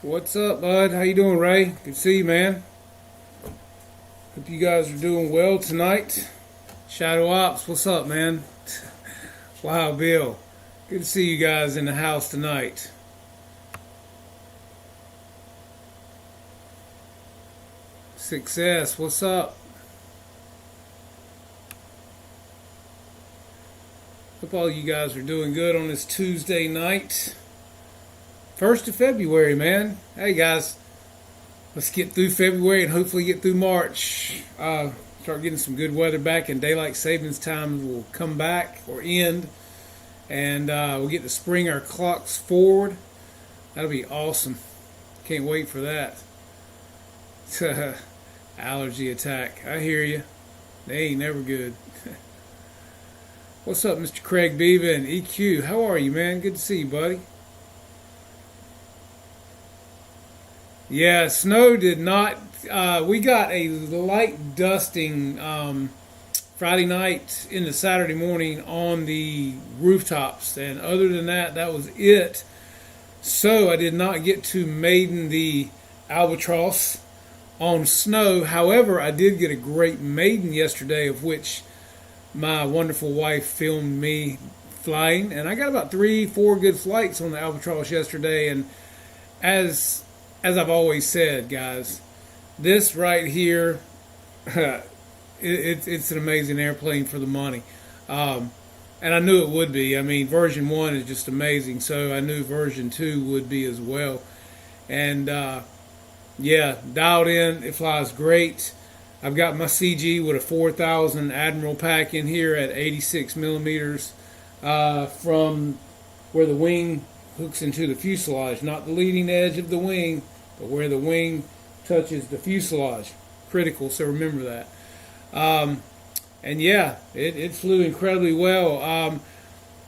What's up, bud? How you doing, Ray? Good to see you, man. Hope you guys are doing well tonight. Shadow Ops, what's up, man? Wow, Bill. Good to see you guys in the house tonight. Success, what's up? Hope all you guys are doing good on this Tuesday night. 1st of February, man. Hey, guys. Let's get through February and hopefully get through March. Start getting some good weather back, and daylight savings time will come back or end, and we'll get to spring our clocks forward. That'll be awesome. Can't wait for that. Allergy attack. I hear you. They ain't never good. What's up, Mr. Craig Beavan? EQ, how are you, man? Good to see you, buddy. Yeah, snow did not. We got a light dusting Friday night into Saturday morning on the rooftops, and other than that, that was it. So I did not get to maiden the albatross on snow. However, I did get a great maiden yesterday, of which my wonderful wife filmed me flying, and I got about 3-4 good flights on the albatross yesterday. And as I've always said, guys, this right here, it's an amazing airplane for the money. And I knew it would be. I mean, version 1 is just amazing, so I knew version 2 would be as well. And, yeah, dialed in. It flies great. I've got my CG with a 4000 Admiral pack in here at 86 millimeters from where the wing hooks into the fuselage, not the leading edge of the wing, but where the wing touches the fuselage. Critical, so remember that. And yeah, it flew incredibly well.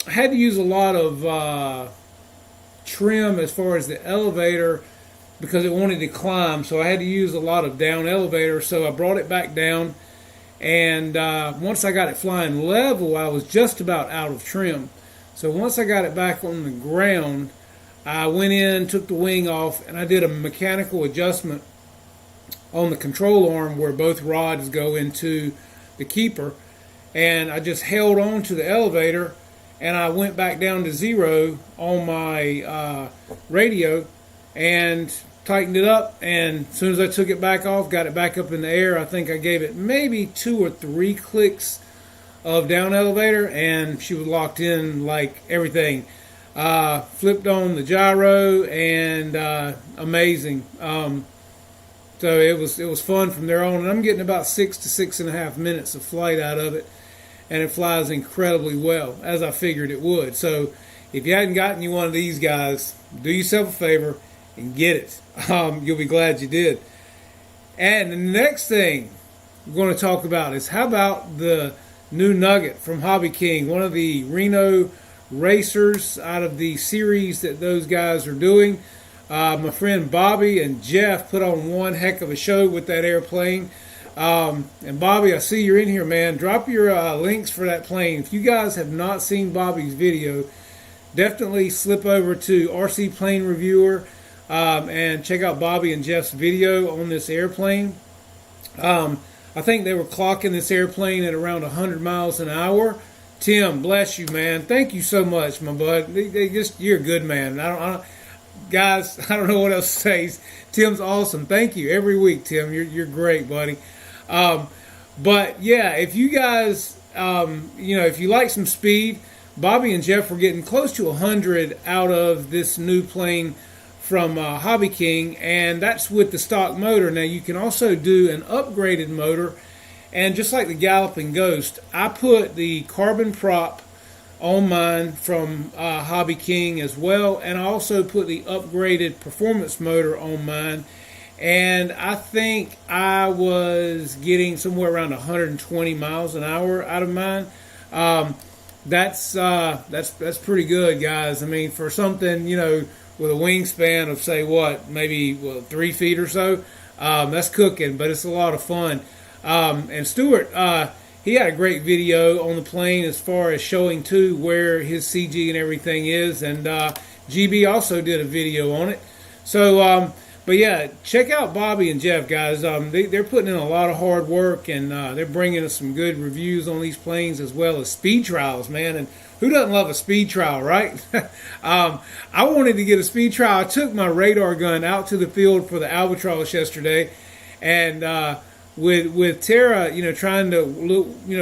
I had to use a lot of trim as far as the elevator because it wanted to climb, so I had to use a lot of down elevator, so I brought it back down. And once I got it flying level, I was just about out of trim. So once I got it back on the ground, I went in, took the wing off, and I did a mechanical adjustment on the control arm where both rods go into the keeper. And I just held on to the elevator, and I went back down to 0 on my radio and tightened it up. And as soon as I took it back off, got it back up in the air, I think I gave it maybe 2 or 3 clicks of down elevator, and she was locked in like everything. Flipped on the gyro, and amazing. So it was fun from there on, and I'm getting about 6 to 6.5 minutes of flight out of it, and it flies incredibly well, as I figured it would. So if you hadn't gotten you one of these guys, do yourself a favor and get it. You'll be glad you did. And the next thing we're going to talk about is, how about the new Nugget from Hobby King, one of the Reno racers out of the series that those guys are doing. My friend Bobby and Jeff put on one heck of a show with that airplane. And Bobby, I see you're in here, man. Drop your links for that plane. If you guys have not seen Bobby's video, definitely slip over to RC Plane Reviewer and check out Bobby and Jeff's video on this airplane. I think they were clocking this airplane at around 100 miles an hour. Tim, bless you, man. Thank you so much, my bud. You're a good man. Guys, I don't know what else to say. Tim's awesome. Thank you every week, Tim. You're great, buddy. But yeah, if you guys, if you like some speed, Bobby and Jeff were getting close to 100 out of this new plane from Hobby King, and that's with the stock motor. Now you can also do an upgraded motor, and just like the Galloping Ghost, I put the carbon prop on mine from Hobby King as well, and I also put the upgraded performance motor on mine, and I think I was getting somewhere around 120 miles an hour out of mine. That's pretty good, guys. I mean, for something, with a wingspan of, say, maybe 3 feet or so, that's cooking, but it's a lot of fun. And Stuart, he had a great video on the plane as far as showing, too, where his CG and everything is. And GB also did a video on it. But yeah, check out Bobby and Jeff, guys. They're putting in a lot of hard work, and they're bringing us some good reviews on these planes as well as speed trials, man. And who doesn't love a speed trial, right? I wanted to get a speed trial. I took my radar gun out to the field for the Albatross yesterday, and with Tara, trying to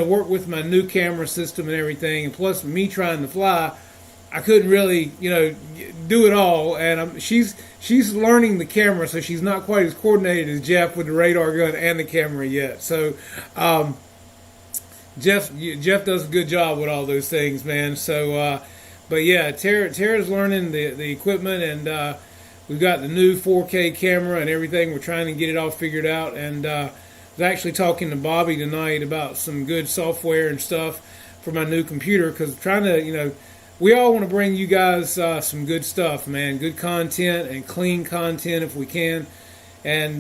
work with my new camera system and everything, and plus me trying to fly, I couldn't really, do it all. And she's learning the camera, so she's not quite as coordinated as Jeff with the radar gun and the camera yet. So Jeff does a good job with all those things, man. So, but yeah, Tara's learning the equipment, and we've got the new 4K camera and everything. We're trying to get it all figured out, and I was actually talking to Bobby tonight about some good software and stuff for my new computer, because trying to, we all want to bring you guys some good stuff, man. Good content and clean content if we can. And,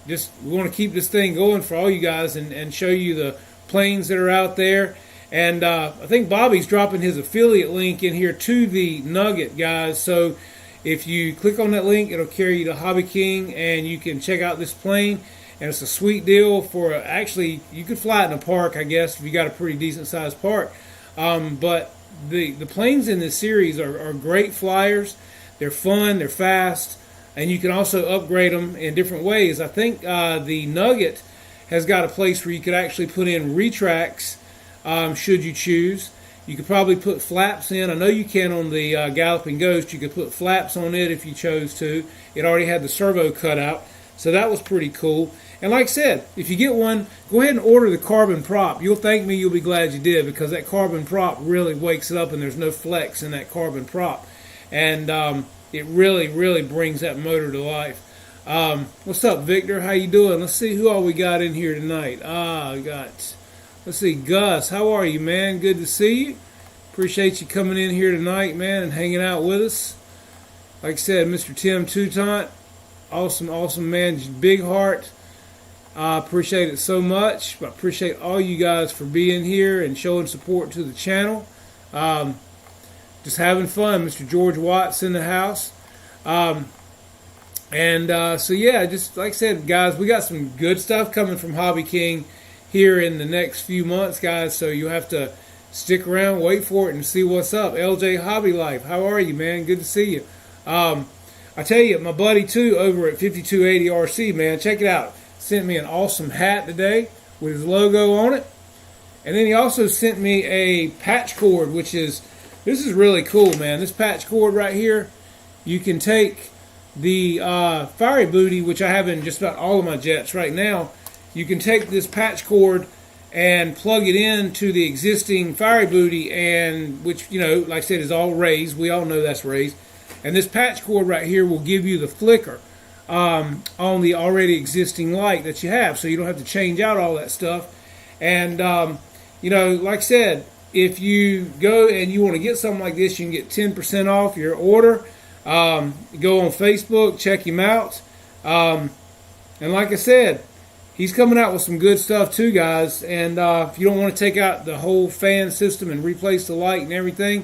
just we want to keep this thing going for all you guys and show you the planes that are out there. And I think Bobby's dropping his affiliate link in here to the Nugget, guys. So if you click on that link, it'll carry you to Hobby King, and you can check out this plane. And it's a sweet deal for, actually, you could fly it in a park, I guess, if you got a pretty decent-sized park. But the planes in this series are great flyers. They're fun, they're fast, and you can also upgrade them in different ways. I think the Nugget has got a place where you could actually put in retracts should you choose. You could probably put flaps in. I know you can on the Galloping Ghost. You could put flaps on it if you chose to. It already had the servo cut out, so that was pretty cool. And like I said, if you get one, go ahead and order the carbon prop. You'll thank me. You'll be glad you did, because that carbon prop really wakes it up, and there's no flex in that carbon prop. And it really, really brings that motor to life. What's up, Victor? How you doing? Let's see who all we got in here tonight. Let's see, Gus. How are you, man? Good to see you. Appreciate you coming in here tonight, man, and hanging out with us. Like I said, Mr. Tim Toutant, awesome man, big heart. I appreciate it so much. I appreciate all you guys for being here and showing support to the channel. Just having fun. Mr. George Watts in the house. So yeah, just like I said, guys, we got some good stuff coming from Hobby King here in the next few months, guys. So you have to stick around, wait for it, and see what's up. LJ Hobby Life, how are you, man? Good to see you. I tell you, my buddy too over at 5280 RC, man, check it out. Sent me an awesome hat today with his logo on it. And then he also sent me a patch cord, this is really cool, man. This patch cord right here, you can take the Fiery Booty, which I have in just about all of my jets right now. You can take this patch cord and plug it into the existing Fiery Booty, and which, like I said, is all raised. We all know that's raised. And this patch cord right here will give you the flicker on the already existing light that you have, so you don't have to change out all that stuff. And like I said, if you go and you want to get something like this, you can get 10% off your order. Go on Facebook, check him out. And like I said, he's coming out with some good stuff too, guys. And if you don't want to take out the whole fan system and replace the light and everything,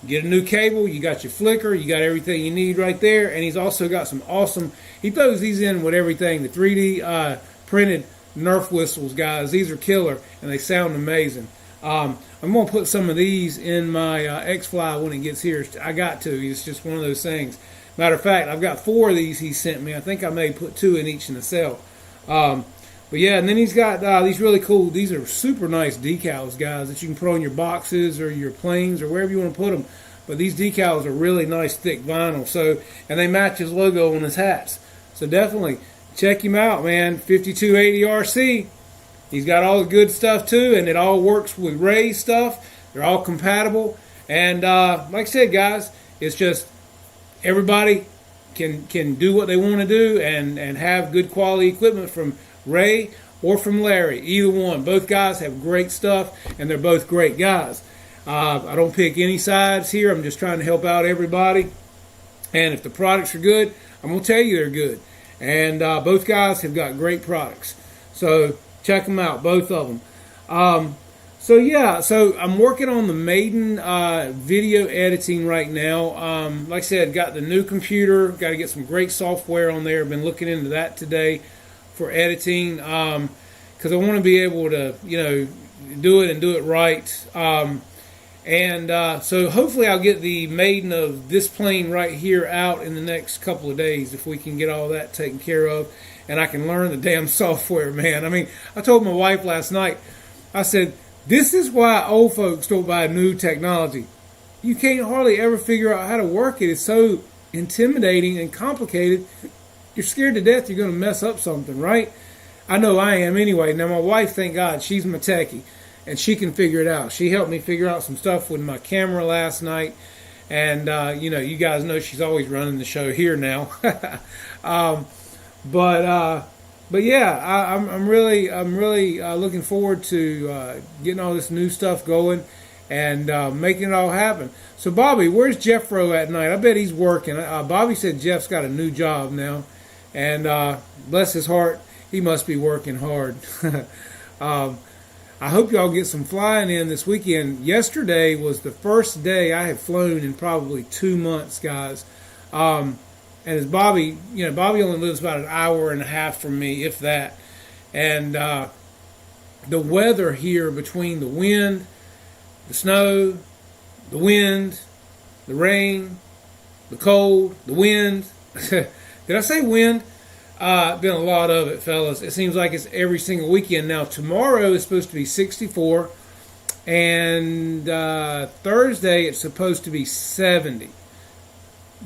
get a new cable. You got your flicker. You got everything you need right there. And he's also got some awesome, he throws these in with everything. The 3D printed Nerf whistles, guys. These are killer, and they sound amazing. I'm going to put some of these in my X-Fly when it gets here. I got to. It's just one of those things. Matter of fact, I've got 4 of these he sent me. I think I may put 2 in each in the cell. But yeah, and then he's got these really cool, these are super nice decals, guys, that you can put on your boxes or your planes or wherever you want to put them. But these decals are really nice, thick vinyl. So, and they match his logo on his hats. So definitely check him out, man. 5280 RC. He's got all the good stuff too, and it all works with Ray stuff. They're all compatible. And like I said, guys, it's just everybody can do what they want to do and have good quality equipment from Ray or from Larry. Either one. Both guys have great stuff, and they're both great guys. I don't pick any sides here. I'm just trying to help out everybody. And if the products are good, I'm going to tell you they're good. And both guys have got great products. So check them out, both of them. So yeah, so I'm working on the Maiden video editing right now. Like I said, got the new computer. Got to get some great software on there. I've been looking into that today for editing because I want to be able to, do it and do it right. So hopefully I'll get the Maiden of this plane right here out in the next couple of days if we can get all that taken care of, and I can learn the damn software, man. I mean, I told my wife last night, I said, this is why old folks don't buy new technology. You can't hardly ever figure out how to work it. It's so intimidating and complicated. You're scared to death you're going to mess up something, right? I know I am anyway. Now, my wife, thank God, she's my techie, and she can figure it out. She helped me figure out some stuff with my camera last night. And, you guys know she's always running the show here now. But yeah, I'm really looking forward to getting all this new stuff going and making it all happen. So Bobby, where's Jeffro at night? I bet he's working. Bobby said Jeff's got a new job now, and bless his heart, he must be working hard. I hope y'all get some flying in this weekend. Yesterday was the first day I have flown in probably 2 months, guys. And as Bobby, Bobby only lives about an hour and a half from me, if that. And the weather here between the wind, the snow, the wind, the rain, the cold, the wind. Did I say wind? Been a lot of it, fellas. It seems like it's every single weekend. Now, tomorrow is supposed to be 64. And Thursday it's supposed to be 70.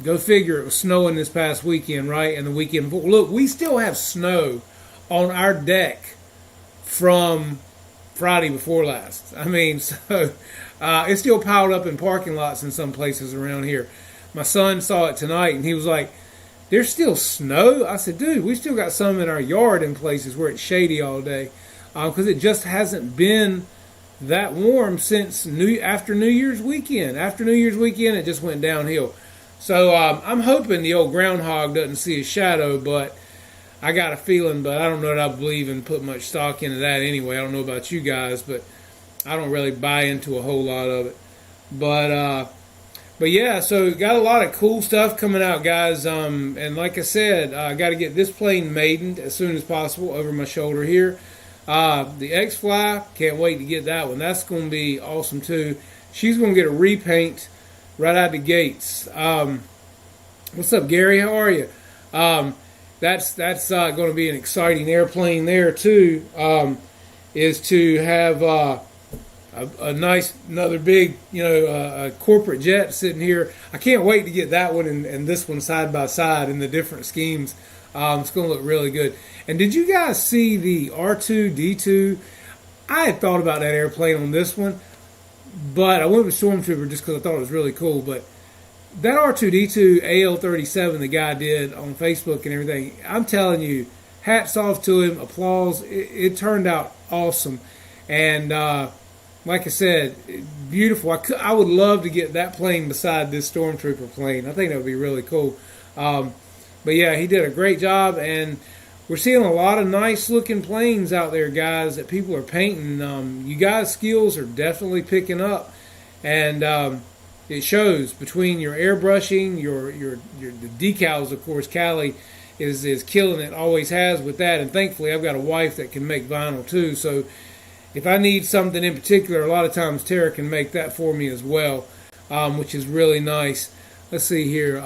Go figure, it was snowing this past weekend, right? And the weekend before. Look, we still have snow on our deck from Friday before last. I mean, so it's still piled up in parking lots in some places around here. My son saw it tonight, and he was like, there's still snow? I said, dude, we still got some in our yard in places where it's shady all day because it just hasn't been that warm since after New Year's weekend. After New Year's weekend, it just went downhill. So I'm hoping the old groundhog doesn't see a shadow, but I got a feeling, but I don't know that I believe and put much stock into that anyway. I don't know about you guys, but I don't really buy into a whole lot of it. But yeah, so got a lot of cool stuff coming out, guys. And like I said, I got to get this plane maidened as soon as possible over my shoulder here. The X-Fly, can't wait to get that one. That's going to be awesome too. She's going to get a repaint right out the gates. What's up, Gary? How are you? That's going to be an exciting airplane there too. Is to have a nice, another big, a corporate jet sitting here. I can't wait to get that one and this one side by side in the different schemes. It's going to look really good. And did you guys see the R2-D2? I had thought about that airplane on this one, but I went with Stormtrooper just because I thought it was really cool. But that R2-D2 AL-37 the guy did on Facebook and everything, I'm telling you, hats off to him, applause. It turned out awesome. And like I said, beautiful. I would love to get that plane beside this Stormtrooper plane. I think that would be really cool. But yeah, he did a great job, and we're seeing a lot of nice looking planes out there, guys, that people are painting. You guys' skills are definitely picking up, and it shows between your airbrushing, the decals. Of course, Callie is killing it, always has with that, and thankfully I've got a wife that can make vinyl too. So if I need something in particular, a lot of times Tara can make that for me as well, which is really nice. Let's see here.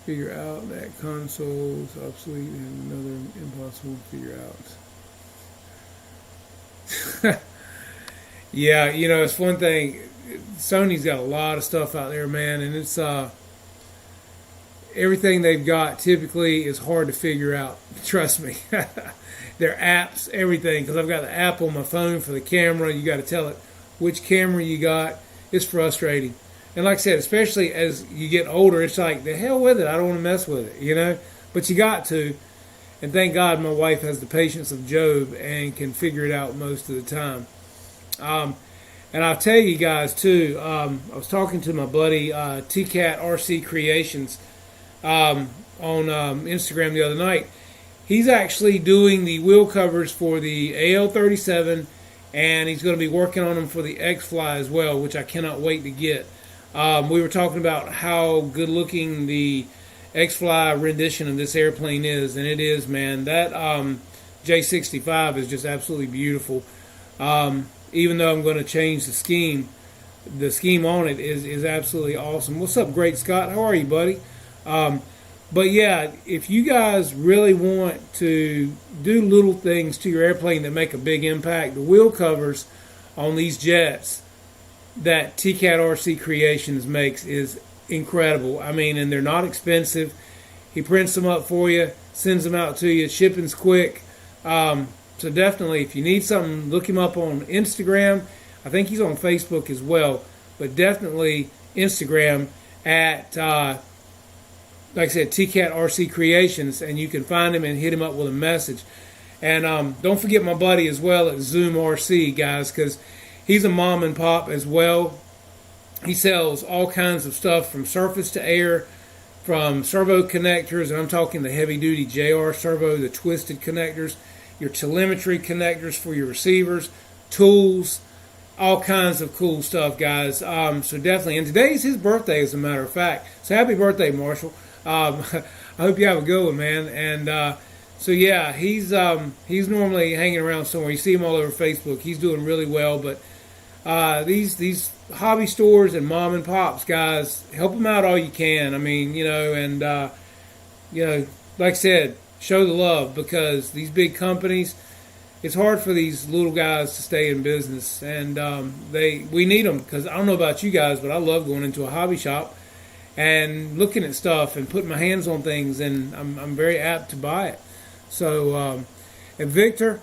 Figure out that console is obsolete and another impossible to figure out. Yeah, it's one thing. Sony's got a lot of stuff out there, man, and it's everything they've got typically is hard to figure out. Trust me. Their apps, everything, because I've got the app on my phone for the camera. You got to tell it which camera you got. It's frustrating. And like I said, especially as you get older, it's like, the hell with it. I don't want to mess with it, But you got to. And thank God my wife has the patience of Job and can figure it out most of the time. And I'll tell you guys, too, I was talking to my buddy, TCAT RC Creations, on Instagram the other night. He's actually doing the wheel covers for the AL-37 and he's going to be working on them for the X-Fly as well, which I cannot wait to get. We were talking about how good looking the X-Fly rendition of this airplane is, and it is, man. That J65 is just absolutely beautiful. Even though I'm going to change the scheme on it is absolutely awesome. What's up, Great Scott? How are you, buddy? But yeah, if you guys really want to do little things to your airplane that make a big impact, the wheel covers on these jets that TCAT RC Creations makes is incredible. I mean, and they're not expensive. He prints them up for you, sends them out to you. Shipping's quick. So definitely, if you need something, look him up on Instagram. I think he's on Facebook as well. But definitely Instagram at, like I said, TCAT RC Creations, and you can find him and hit him up with a message. And don't forget my buddy as well at Zoom RC, guys, because he's a mom and pop as well. He sells all kinds of stuff from surface to air, from servo connectors, and I'm talking the heavy-duty JR servo, the twisted connectors, your telemetry connectors for your receivers, tools, all kinds of cool stuff, guys. So definitely, and today's his birthday, as a matter of fact. So happy birthday, Marshall. I hope you have a good one, man. And so yeah, he's normally hanging around somewhere. You see him all over Facebook. He's doing really well. But these hobby stores and mom and pops, guys, help them out all you can. I mean, and like I said, show the love, because these big companies, it's hard for these little guys to stay in business, and we need them, because I don't know about you guys, but I love going into a hobby shop and looking at stuff and putting my hands on things, and I'm very apt to buy it. So, and Victor,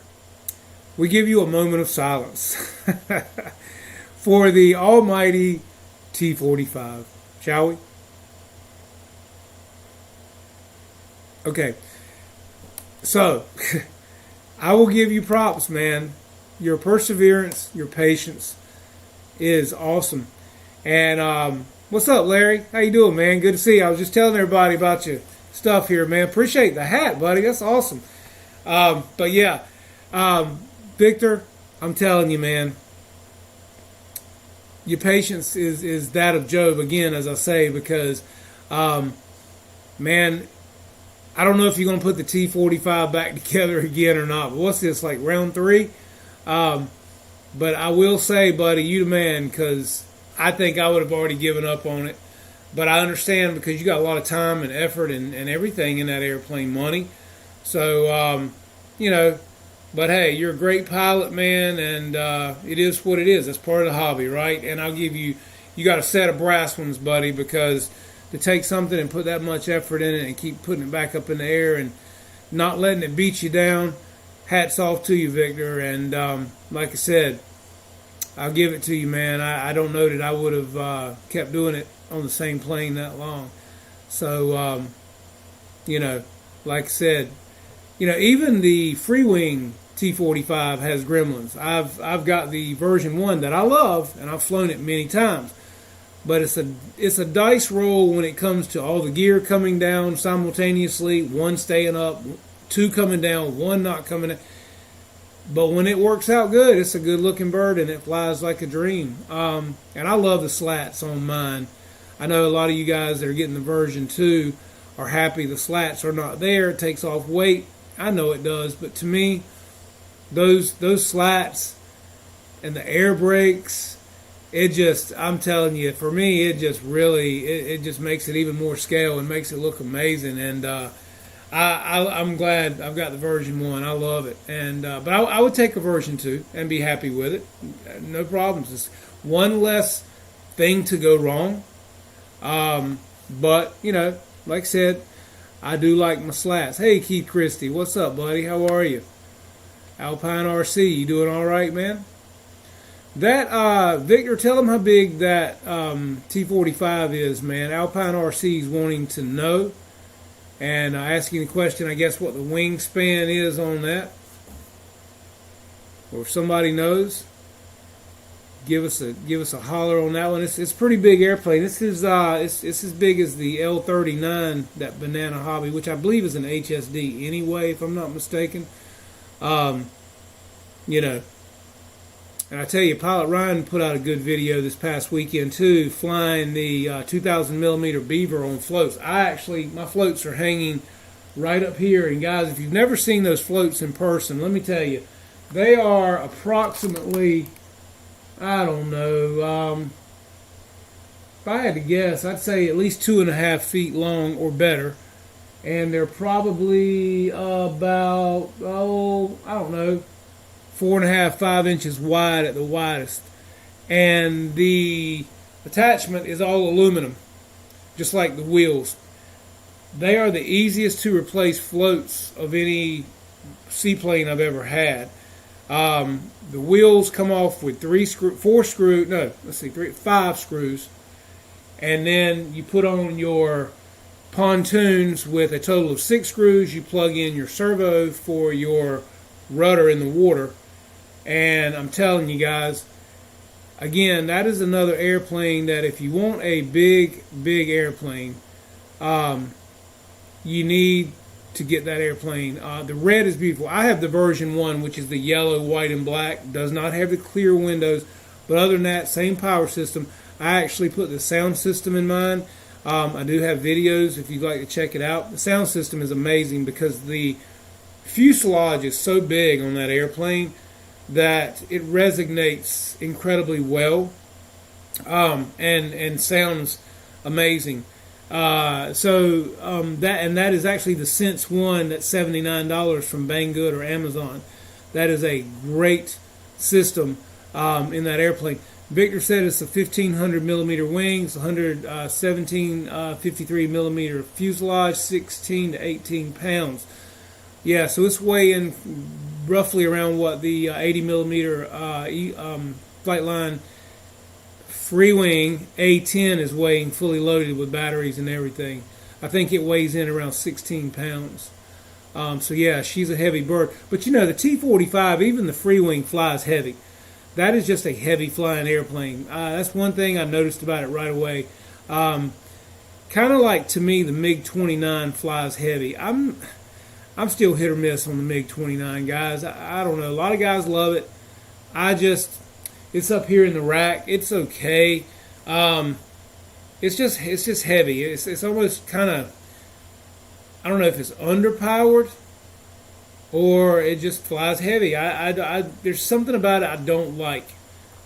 we give you a moment of silence for the almighty T45, shall we? Okay. So, I will give you props, man. Your perseverance, your patience is awesome. And what's up, Larry? How you doing, man? Good to see you. I was just telling everybody about your stuff here, man. Appreciate the hat, buddy. That's awesome. But yeah, Victor, I'm telling you, man, your patience is that of Job, again, as I say, because, man, I don't know if you're going to put the T45 back together again or not. But what's this, like round 3? But I will say, buddy, you the man, because I think I would have already given up on it. But I understand, because you got a lot of time and effort and everything in that airplane money. So, but hey, you're a great pilot, man, and it is what it is. That's part of the hobby, right? And I'll give you got a set of brass ones, buddy, because to take something and put that much effort in it and keep putting it back up in the air and not letting it beat you down, hats off to you, Victor. And like I said, I'll give it to you, man. I don't know that I would have kept doing it on the same plane that long. So, like I said, even the Freewing T45 has gremlins. I've got the version 1 that I love, and I've flown it many times. But it's a dice roll when it comes to all the gear coming down simultaneously, 1 staying up, 2 coming down, 1 not coming down. But when it works out good, it's a good looking bird, and it flies like a dream. And I love the slats on mine. I know a lot of you guys that are getting the version 2 are happy the slats are not there. It takes off weight. I know it does, but to me, those slats and the air brakes, I'm telling you, for me, it just really, it just makes it even more scale and makes it look amazing. And I'm glad I've got the version 1. I love it. And but I would take a version 2 and be happy with it. No problems. It's one less thing to go wrong. But, like I said, I do like my slats. Hey, Keith Christie, what's up, buddy? How are you? Alpine RC, you doing all right, man? That, Victor, tell them how big that T45 is, man. Alpine RC is wanting to know. And asking the question, I guess, what the wingspan is on that. Or if somebody knows, give us a holler on that one. It's a pretty big airplane. This is it's as big as the L39, that Banana Hobby, which I believe is an HSD anyway, if I'm not mistaken. And I tell you, Pilot Ryan put out a good video this past weekend too, flying the 2,000 millimeter Beaver on floats. My floats are hanging right up here. And guys, if you've never seen those floats in person, let me tell you, they are approximately, I don't know, if I had to guess, I'd say at least 2.5 feet long or better. And they're probably about, I don't know, 4.5, 5 inches wide at the widest. And the attachment is all aluminum, just like the wheels. They are the easiest to replace floats of any seaplane I've ever had. The wheels come off with 5 screws. And then you put on your pontoons with a total of 6 screws. You plug in your servo for your rudder in the water. And I'm telling you guys, again, that is another airplane that if you want a big airplane, you need to get that airplane. The red is beautiful. I have the version 1, which is the yellow, white, and black. Does not have the clear windows. But other than that, same power system. I actually put the sound system in mine. I do have videos if you'd like to check it out. The sound system is amazing because the fuselage is so big on that airplane that it resonates incredibly well, and sounds amazing. That is actually the Sense 1 that's $79 from Banggood or Amazon. That is a great system in that airplane. Victor said it's a 1,500 millimeter wings, 53 millimeter fuselage, 16 to 18 pounds. Yeah, so it's weighing roughly around what the 80 millimeter Flightline free wing A10 is weighing, fully loaded with batteries and everything. I think it weighs in around 16 pounds. So yeah, she's a heavy bird. But you know, the T-45, even the free wing flies heavy. That is just a heavy flying airplane. That's one thing I noticed about it right away. Kind of like, to me, the MiG-29 flies heavy. I'm still hit or miss on the MiG-29, guys. I don't know. A lot of guys love it. It's up here in the rack. It's okay. It's just heavy. It's almost kind of, I don't know if it's underpowered or it just flies heavy. There's something about it I don't like.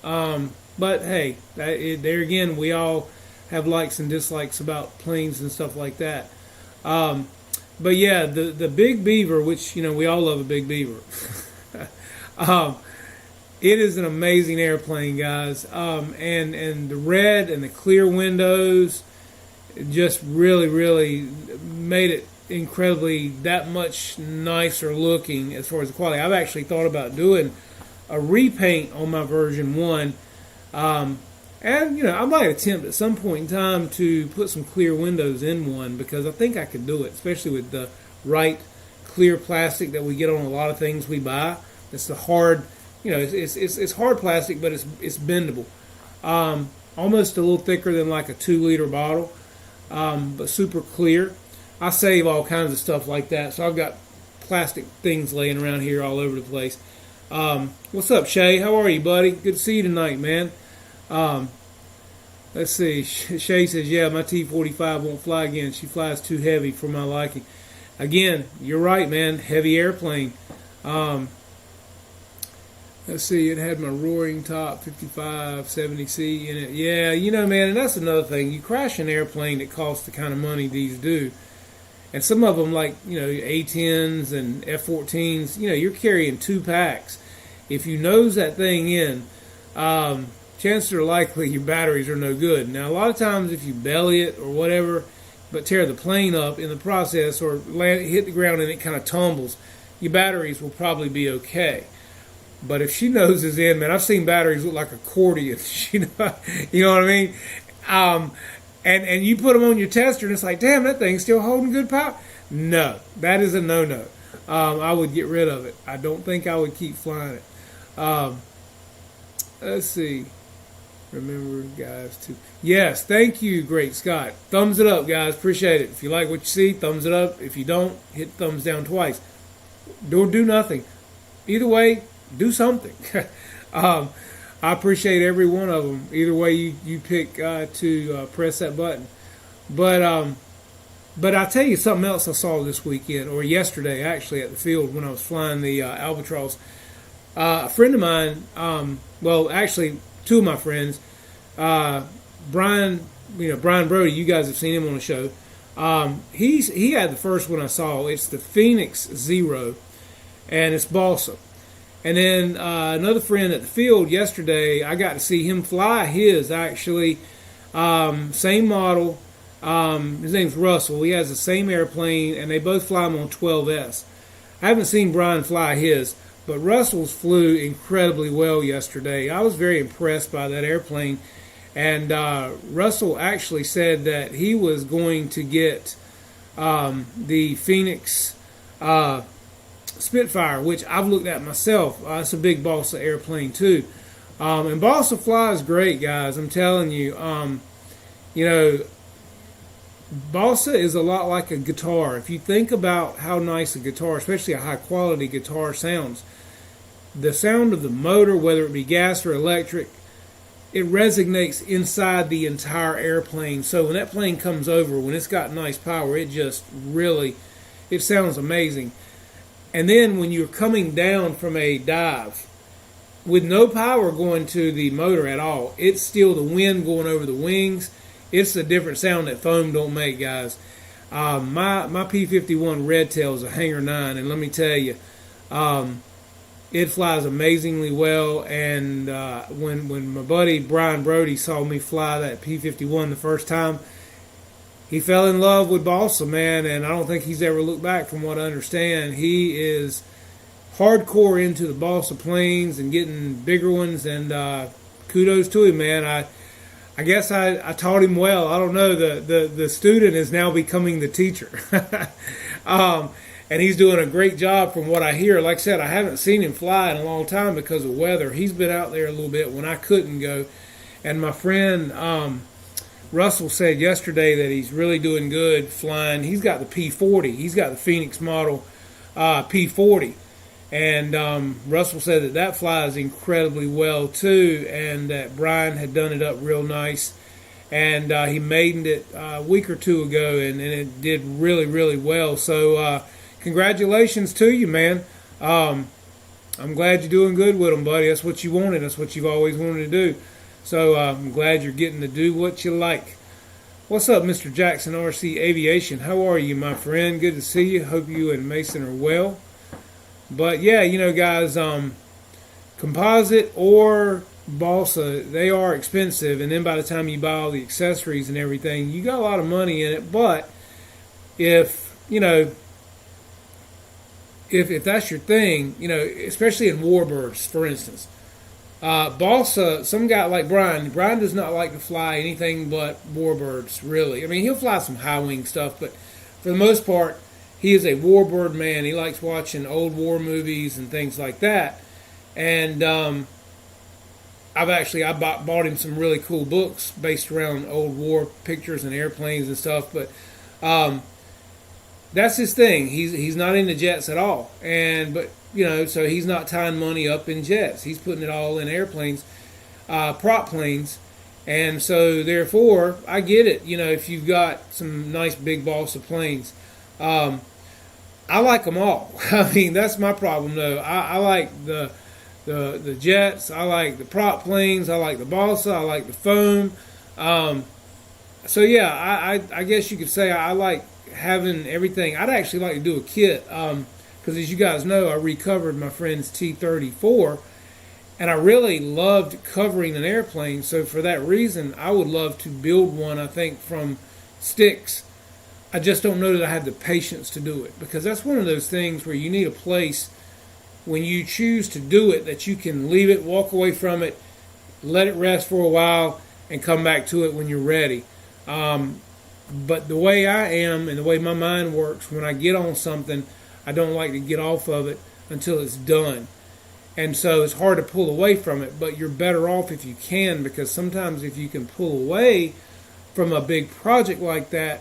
But hey, there again, we all have likes and dislikes about planes and stuff like that. But yeah, the Big Beaver, which, you know, we all love a Big Beaver. It is an amazing airplane, guys. And the red and the clear windows just really made it incredibly that much nicer looking as far as the quality. I've actually thought about doing a repaint on my version 1. And, you know, I might attempt at some point in time to put some clear windows in one, because I think I could do it, especially with the right clear plastic that we get on a lot of things we buy. It's the hard, you know, it's hard plastic, but it's bendable. Almost a little thicker than like a 2-liter bottle, but super clear. I save all kinds of stuff like that, so I've got plastic things laying around here all over the place. What's up, Shay? How are you, buddy? Good to see you tonight, man. Let's see. Shay says, yeah, my T-45 won't fly again. She flies too heavy for my liking. Again, you're right, man. Heavy airplane. Let's see. It had my Roaring Top 5570C in it. Yeah, you know, man, and that's another thing. You crash an airplane that costs the kind of money these do. And some of them, like, you know, A-10s and F-14s, you know, you're carrying 2 packs. If you nose that thing in, chances are likely your batteries are no good. Now, a lot of times if you belly it or whatever, but tear the plane up in the process or hit the ground and it kind of tumbles, your batteries will probably be okay. But if she noses in, man, I've seen batteries look like accordions. You know what I mean? And you put them on your tester and it's like, damn, that thing's still holding good power. No, that is a no-no. I would get rid of it. I don't think I would keep flying it. Let's see. Remember, guys, to... Yes, thank you, Great Scott. Thumbs it up, guys. Appreciate it. If you like what you see, thumbs it up. If you don't, hit thumbs down twice. Or do nothing. Either way, do something. I appreciate every one of them. Either way you pick to press that button. But I'll tell you something else I saw this weekend, or yesterday actually, at the field when I was flying the Albatross. A friend of mine, well, actually, two of my friends, Brian Brody. You guys have seen him on the show. He had the first one I saw. It's the Phoenix Zero, and it's balsa. And then another friend at the field yesterday, I got to see him fly his, actually. Same model. His name's Russell. He has the same airplane, and they both fly them on 12S. I haven't seen Brian fly his, but Russell's flew incredibly well yesterday. I was very impressed by that airplane. And Russell actually said that he was going to get the Phoenix Spitfire, which I've looked at myself. It's a big balsa airplane too, and balsa flies great, guys. I'm telling you, balsa is a lot like a guitar. If you think about how nice a guitar, especially a high quality guitar, sounds, the sound of the motor, whether it be gas or electric, it resonates inside the entire airplane. So when that plane comes over, when it's got nice power, it just really, it sounds amazing. And then when you're coming down from a dive with no power going to the motor at all, it's still the wind going over the wings. It's a different sound that foam don't make, guys. My P-51 Red Tail is a Hangar 9, and let me tell you, it flies amazingly well. And when my buddy Brian Brody saw me fly that P-51 the first time, he fell in love with balsa, man, and I don't think he's ever looked back. From what I understand, he is hardcore into the balsa planes and getting bigger ones, and kudos to him, man. I guess I taught him well. I don't know. The student is now becoming the teacher. And he's doing a great job from what I hear. Like I said, I haven't seen him fly in a long time because of weather. He's been out there a little bit when I couldn't go. And my friend Russell said yesterday that he's really doing good flying. He's got the P-40. He's got the Phoenix model P-40. And Russell said that flies incredibly well too, and that Brian had done it up real nice. And he maidened it a week or two ago, and it did really, really well. So congratulations to you, man. I'm glad you're doing good with them, buddy. That's what you wanted. That's what you've always wanted to do. So I'm glad you're getting to do what you like. What's up, Mr. Jackson RC Aviation? How are you, my friend? Good to see you. Hope you and Mason are well. But yeah, guys, composite or balsa, they are expensive. And then by the time you buy all the accessories and everything, you got a lot of money in it. But if that's your thing, especially in warbirds, for instance, balsa, some guy like Brian does not like to fly anything but warbirds, really. I mean, he'll fly some high wing stuff, but for the most part, he is a warbird man. He likes watching old war movies and things like that. And I bought him some really cool books based around old war pictures and airplanes and stuff. But that's his thing. He's not into jets at all. So he's not tying money up in jets. He's putting it all in airplanes, prop planes. And so, therefore, I get it. If you've got some nice big balsa planes, I like them all. I mean, that's my problem, though. I like the jets. I like the prop planes. I like the balsa. I like the foam. So, yeah, I guess you could say I like having everything. I'd actually like to do a kit because, as you guys know, I recovered my friend's T-34, and I really loved covering an airplane. So, for that reason, I would love to build one, I think, from sticks. I just don't know that I have the patience to do it, because that's one of those things where you need a place when you choose to do it that you can leave it, walk away from it, let it rest for a while, and come back to it when you're ready. But the way I am and the way my mind works, when I get on something, I don't like to get off of it until it's done. And so it's hard to pull away from it, but you're better off if you can, because sometimes if you can pull away from a big project like that,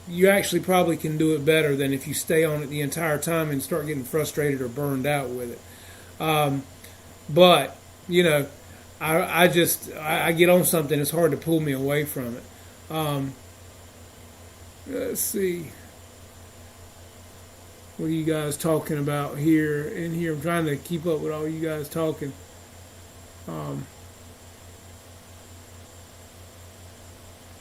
you actually probably can do it better than if you stay on it the entire time and start getting frustrated or burned out with it. But, I get on something, it's hard to pull me away from it. Let's see. What are you guys talking about here in here? I'm trying to keep up with all you guys talking. Um,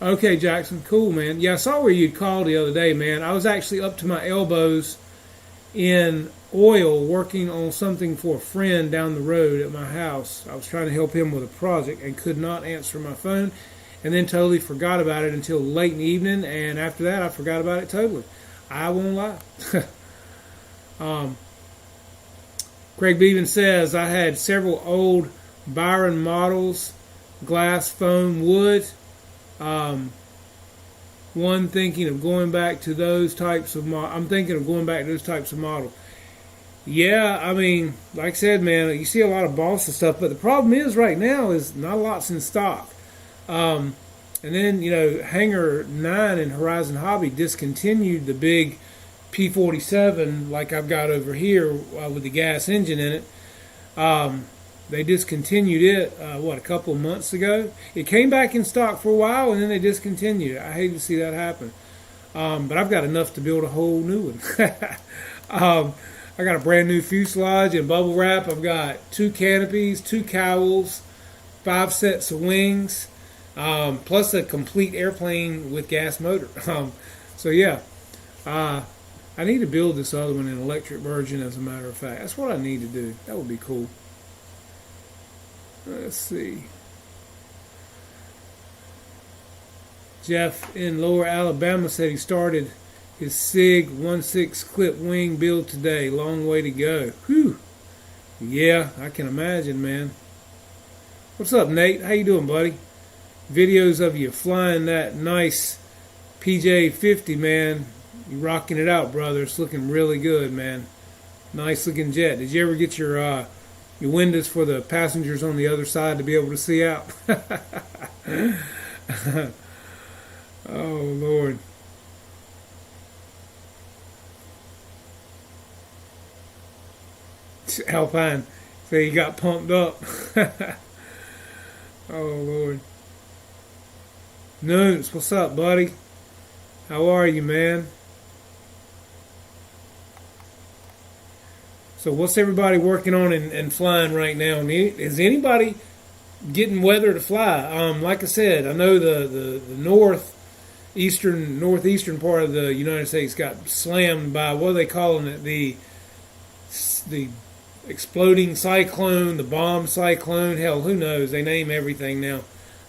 okay, Jackson, cool, man. Yeah, I saw where you'd called the other day, man. I was actually up to my elbows in oil working on something for a friend down the road at my house. I was trying to help him with a project and could not answer my phone, and then totally forgot about it until late in the evening, and after that I forgot about it totally. I won't lie. Craig Beaven says, I had several old Byron models, glass, foam, wood. One thinking of going back to those types of I'm thinking of going back to those types of models. Yeah, I mean, like I said, man, you see a lot of Boss and stuff, but the problem is right now is not a lot's in stock. And then, Hangar 9 and Horizon Hobby discontinued the big P47 like I've got over here with the gas engine in it. They discontinued it, a couple of months ago. It came back in stock for a while, and then they discontinued it. I hate to see that happen. But I've got enough to build a whole new one. I got a brand new fuselage and bubble wrap. I've got 2 canopies, 2 cowls, 5 sets of wings, plus a complete airplane with gas motor. So, yeah. I need to build this other one in electric version, as a matter of fact. That's what I need to do. That would be cool. Let's see. Jeff in Lower Alabama said he started his SIG 1.6 clip wing build today. Long way to go. Whew. Yeah, I can imagine, man. What's up, Nate? How you doing, buddy? Videos of you flying that nice PJ50, man. You rocking it out, brother. It's looking really good, man. Nice looking jet. Did you ever get your windows for the passengers on the other side to be able to see out? Oh, Lord. Alpine. So you got pumped up. Oh, Lord. Noons, what's up, buddy? How are you, man? So what's everybody working on and flying right now? Is anybody getting weather to fly? Like I said, I know the northeastern part of the United States got slammed by, what are they calling it? The exploding cyclone, the bomb cyclone. Hell, who knows? They name everything now.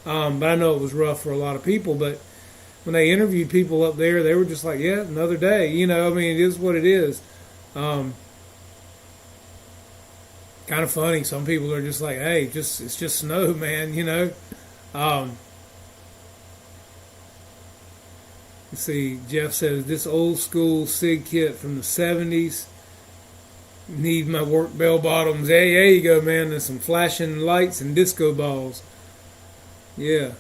But I know it was rough for a lot of people. But when they interviewed people up there, they were just like, yeah, another day. It is what it is. Kind of funny. Some people are just like, hey, it's just snow, man, Let's see, Jeff says, this old school SIG kit from the 70s. Need my work bell bottoms. Hey, there you go, man. There's some flashing lights and disco balls. Yeah.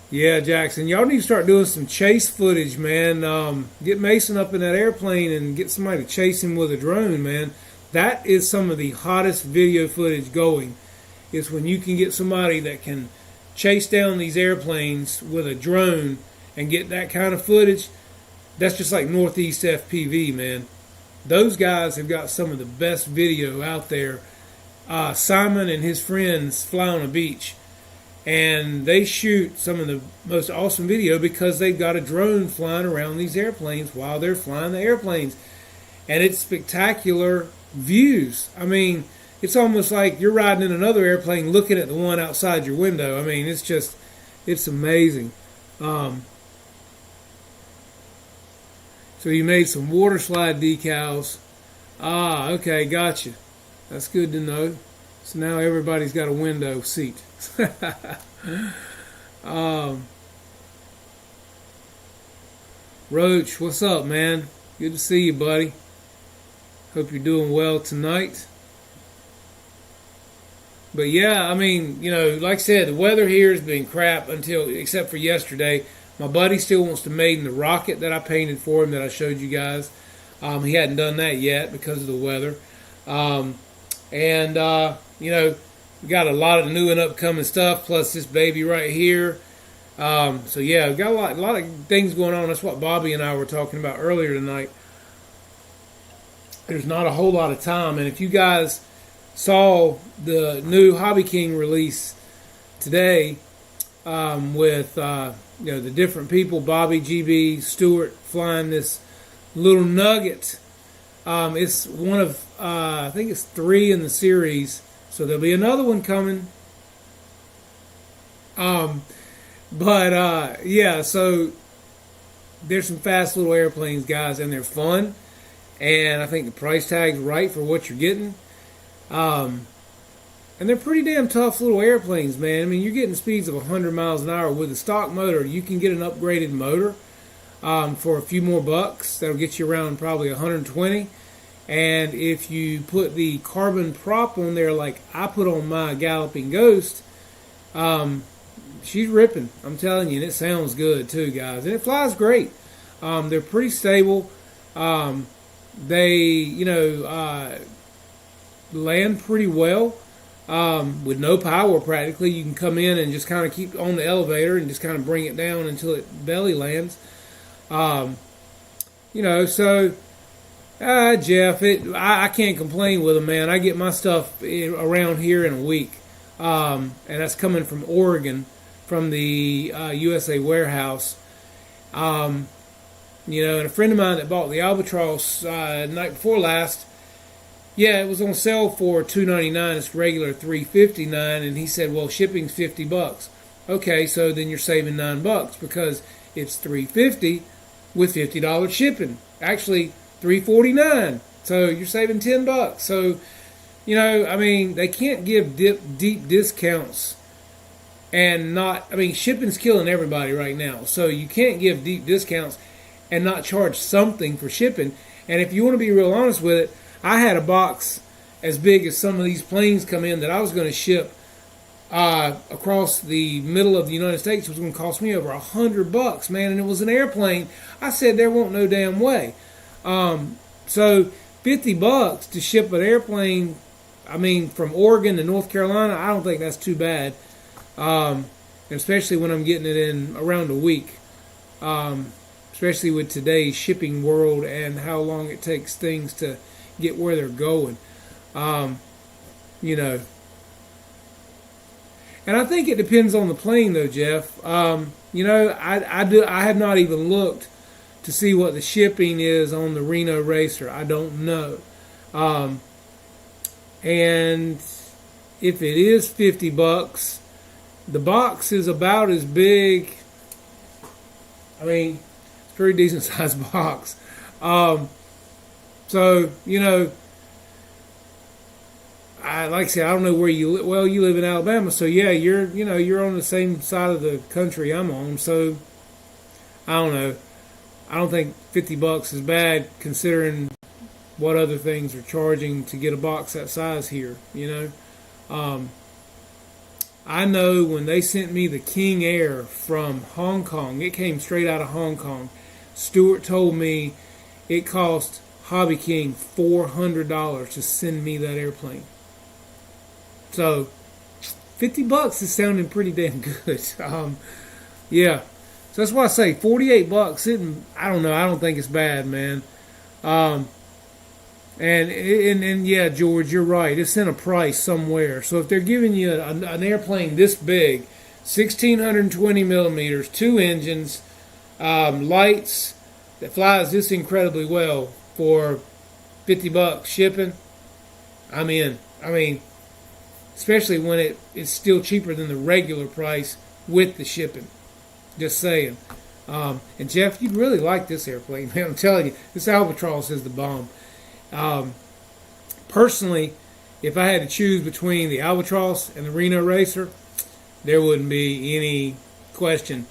Yeah, Jackson. Y'all need to start doing some chase footage, man. Get Mason up in that airplane and get somebody to chase him with a drone, man. That is some of the hottest video footage going. Is when you can get somebody that can chase down these airplanes with a drone and get that kind of footage. That's just like Northeast FPV, man. Those guys have got some of the best video out there. Simon and his friends fly on a beach, and they shoot some of the most awesome video because they've got a drone flying around these airplanes while they're flying the airplanes. And it's spectacular views. I mean, it's almost like you're riding in another airplane looking at the one outside your window. I mean, it's amazing. So you made some water slide decals. Ah, okay, gotcha. That's good to know. So now everybody's got a window seat. Roach, what's up, man? Good to see you, buddy. Hope you're doing well tonight. But yeah, I mean, like I said, the weather here has been crap except for yesterday. My buddy still wants to maiden the rocket that I painted for him that I showed you guys. He hadn't done that yet because of the weather. We got a lot of new and upcoming stuff, plus this baby right here. So yeah, we got a lot of things going on. That's what Bobby and I were talking about earlier tonight. There's not a whole lot of time, and if you guys saw the new Hobby King release today, with the different people, Bobby, GB, Stewart, flying this little nugget. It's one of I think it's 3 in the series, so there'll be another one coming. Yeah, so there's some fast little airplanes, guys, and they're fun. And I think the price tag's right for what you're getting. And they're pretty damn tough little airplanes, man. I mean, you're getting speeds of 100 miles an hour. With a stock motor, you can get an upgraded motor for a few more bucks. That'll get you around probably 120. And if you put the carbon prop on there like I put on my Galloping Ghost, she's ripping. I'm telling you, and it sounds good too, guys. And it flies great. They're pretty stable. They, land pretty well with no power practically. You can come in and just kind of keep on the elevator and just kind of bring it down until it belly lands. Jeff, I can't complain with them, man. I get my stuff around here in a week, and that's coming from Oregon, from the USA warehouse. And a friend of mine that bought the Albatross night before last, it was on sale for $299. It's regular $359, and he said, "Well, shipping's $50." Okay, so then you're saving $9 because it's $350 with $50 shipping. Actually, $349. So you're saving $10. So, they can't give deep discounts and not. I mean, shipping's killing everybody right now. So you can't give deep discounts and not charge something for shipping. And if you want to be real honest with it, I had a box as big as some of these planes come in that I was going to ship across the middle of the United States. It was going to cost me over $100, man, and it was an airplane. I said there won't no damn way. So $50 to ship an airplane, from Oregon to North Carolina, I don't think that's too bad. Especially when I'm getting it in around a week. Especially with today's shipping world and how long it takes things to get where they're going. And I think it depends on the plane, though, Jeff. I have not even looked to see what the shipping is on the Reno Racer. I don't know. And if it is $50, the box is about as big. It's a pretty decent sized box. Like I said, I don't know where you live. Well, you live in Alabama, so yeah, you're on the same side of the country I'm on. So I don't know. I don't think $50 is bad considering what other things are charging to get a box that size here. I know when they sent me the King Air from Hong Kong, it came straight out of Hong Kong. Stewart told me it cost Hobby King $400 to send me that airplane. So $50 is sounding pretty damn good. So that's why I say $48. I don't know. I don't think it's bad, man. And yeah, George, you're right. It's in a price somewhere. So if they're giving you an airplane this big, 1,620 millimeters, 2 engines, lights, that flies this incredibly well for $50 shipping, I'm in. Especially when it's still cheaper than the regular price with the shipping. Just saying. And Jeff, you'd really like this airplane, man. I'm telling you, this Albatross is the bomb. Personally, if I had to choose between the Albatross and the Reno Racer, there wouldn't be any question,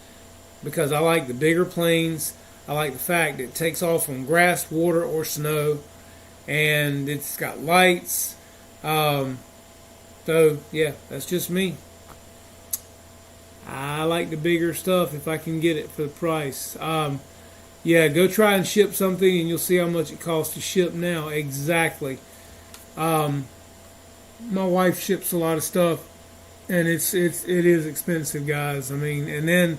because I like the bigger planes. I like the fact that it takes off on grass, water, or snow, and it's got lights. So yeah, that's just me. I like the bigger stuff if I can get it for the price. Go try and ship something and you'll see how much it costs to ship now. Exactly. my wife ships a lot of stuff, and it is expensive, guys. I mean, and then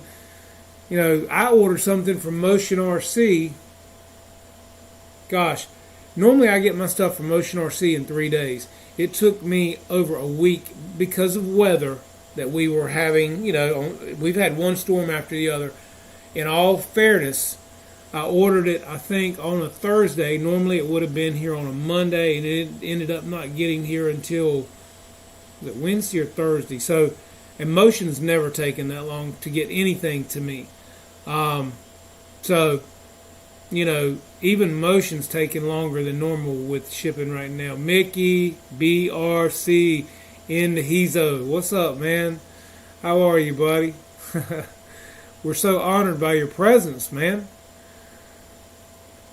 I ordered something from Motion RC. Gosh, normally I get my stuff from Motion RC in 3 days. It took me over a week because of weather that we were having. We've had one storm after the other. In all fairness, I ordered it, I think, on a Thursday. Normally it would have been here on a Monday, and it ended up not getting here until, was it Wednesday or Thursday? So, and Motion's never taken that long to get anything to me. So, even Motion's taking longer than normal with shipping right now. Mickey, BRC, in the Hezo. What's up, man? How are you, buddy? We're so honored by your presence, man.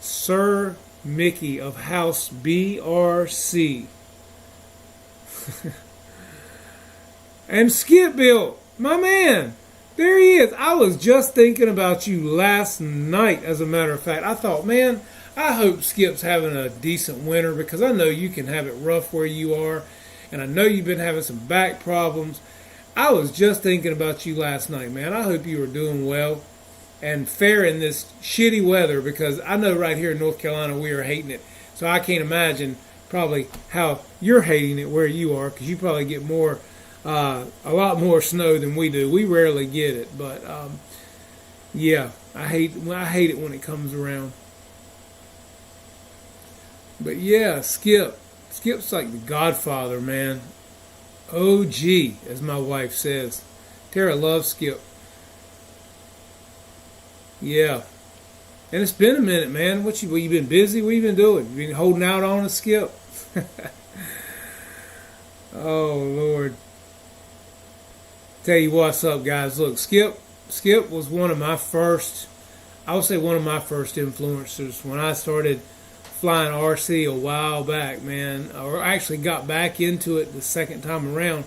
Sir Mickey of House BRC. And Skip Bill, my man. There he is. I was just thinking about you last night, as a matter of fact. I thought, man, I hope Skip's having a decent winter, because I know you can have it rough where you are, and I know you've been having some back problems. I was just thinking about you last night, man. I hope you were doing well and fair in this shitty weather, because I know right here in North Carolina we are hating it. So I can't imagine probably how you're hating it where you are, because you probably get a lot more snow than we do. We rarely get it, but yeah, I hate it when it comes around. But yeah, Skip's like the Godfather, man. OG, as my wife says. Tara loves Skip. Yeah. And it's been a minute, man. What you been busy? What you been doing? You been holding out on us, Skip? Oh, Lord. Tell you what's up, guys. Look, Skip was one of my first influencers when I started flying RC a while back, man. Or actually got back into it the second time around.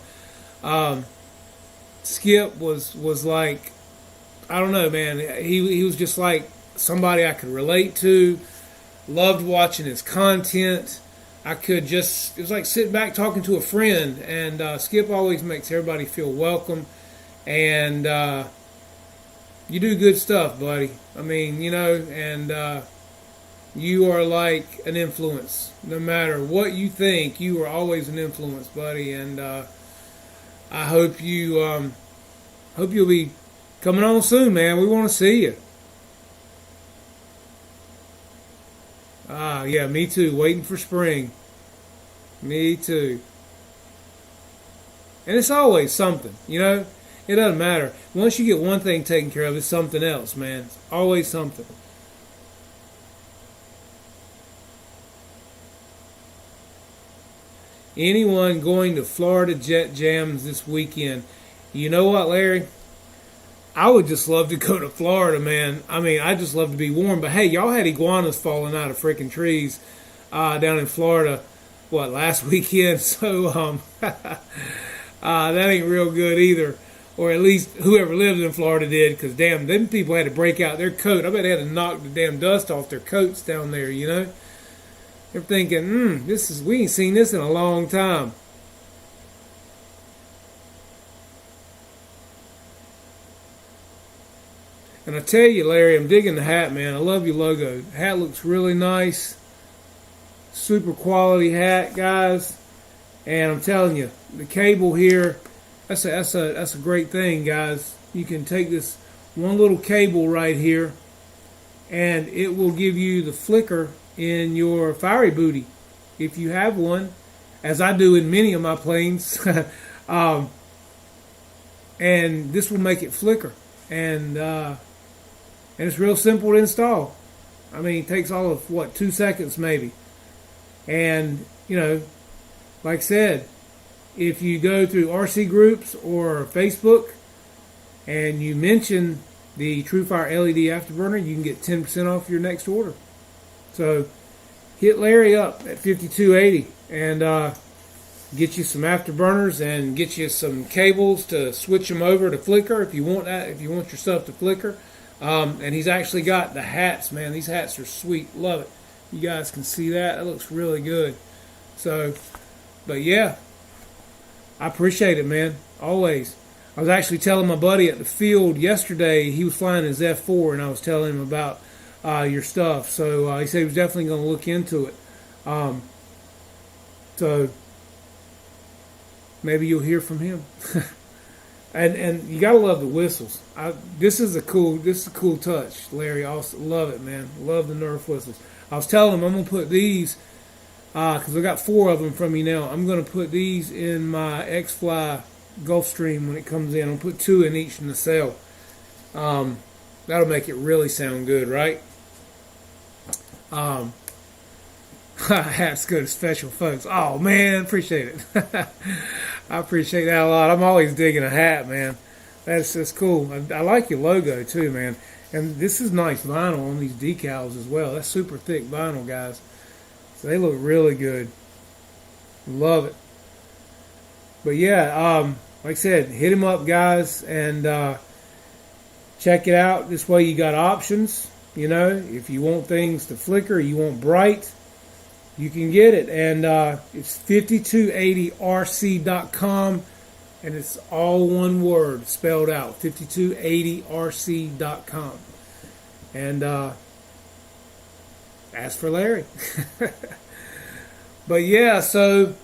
Skip was like, I don't know, man. He was just like somebody I could relate to. Loved watching his content. It was like sitting back talking to a friend. And Skip always makes everybody feel welcome. And you do good stuff, buddy. I mean, and you are like an influence. No matter what you think, you are always an influence, buddy. And I hope you'll be coming on soon, man. We want to see you. Yeah, me too. Waiting for spring. Me too. And it's always something, It doesn't matter. Once you get one thing taken care of, it's something else, man. It's always something. Anyone going to Florida Jet Jams this weekend? You know what, Larry? I would just love to go to Florida, man. I mean, I just love to be warm. But hey, y'all had iguanas falling out of freaking trees down in Florida, last weekend? So that ain't real good either. Or at least whoever lives in Florida did, because damn, them people had to break out their coat. I bet they had to knock the damn dust off their coats down there, They're thinking, we ain't seen this in a long time. And I tell you, Larry, I'm digging the hat, man. I love your logo. The hat looks really nice. Super quality hat, guys. And I'm telling you, the cable here, that's a great thing, guys. You can take this one little cable right here, and it will give you the flicker in your fiery booty, if you have one, as I do in many of my planes. And this will make it flicker. And it's real simple to install. I mean, it takes all of, 2 seconds maybe. And, like I said, if you go through RC groups or Facebook and you mention the TrueFire LED Afterburner, you can get 10% off your next order. So hit Larry up at 5280 and get you some afterburners and get you some cables to switch them over to flicker if you want that, if you want your stuff to flicker. And he's actually got the hats, man. These hats are sweet. Love it. You guys can see that. That looks really good. So, but yeah, I appreciate it, man. Always. I was actually telling my buddy at the field yesterday, he was flying his F4, and I was telling him about your stuff. So he said he was definitely going to look into it. So maybe you'll hear from him. and you gotta love the whistles. This is a cool touch, Larry. Also love it, man. Love the Nerf whistles. I was telling him I'm gonna put these because I got 4 of them from you now. I'm gonna put these in my X-Fly Gulfstream when it comes in. I'll put 2 in each nacelle. That'll make it really sound good, right? Hat's good to special folks. Oh man, appreciate it. I appreciate that a lot. I'm always digging a hat, man. That's cool. I like your logo too, man. And this is nice vinyl on these decals as well. That's super thick vinyl, guys. So they look really good. Love it. But yeah, like I said, hit him up, guys, and check it out. This way you got options. You know, if you want things to flicker, you want bright, you can get it. And it's 5280rc.com, and it's all one word spelled out, 5280rc.com. And ask for Larry. But yeah, so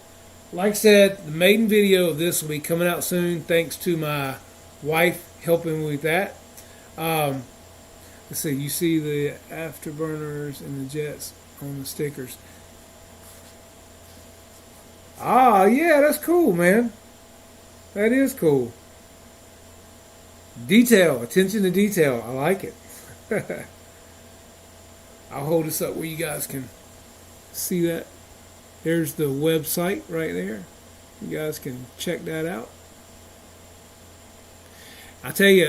like I said, the maiden video of this will be coming out soon, thanks to my wife helping with that. Let's see, you see the afterburners and the jets on the stickers. Ah, yeah, that's cool, man. That is cool. Detail, attention to detail. I like it. I'll hold this up where you guys can see that. There's the website right there. You guys can check that out. I tell you,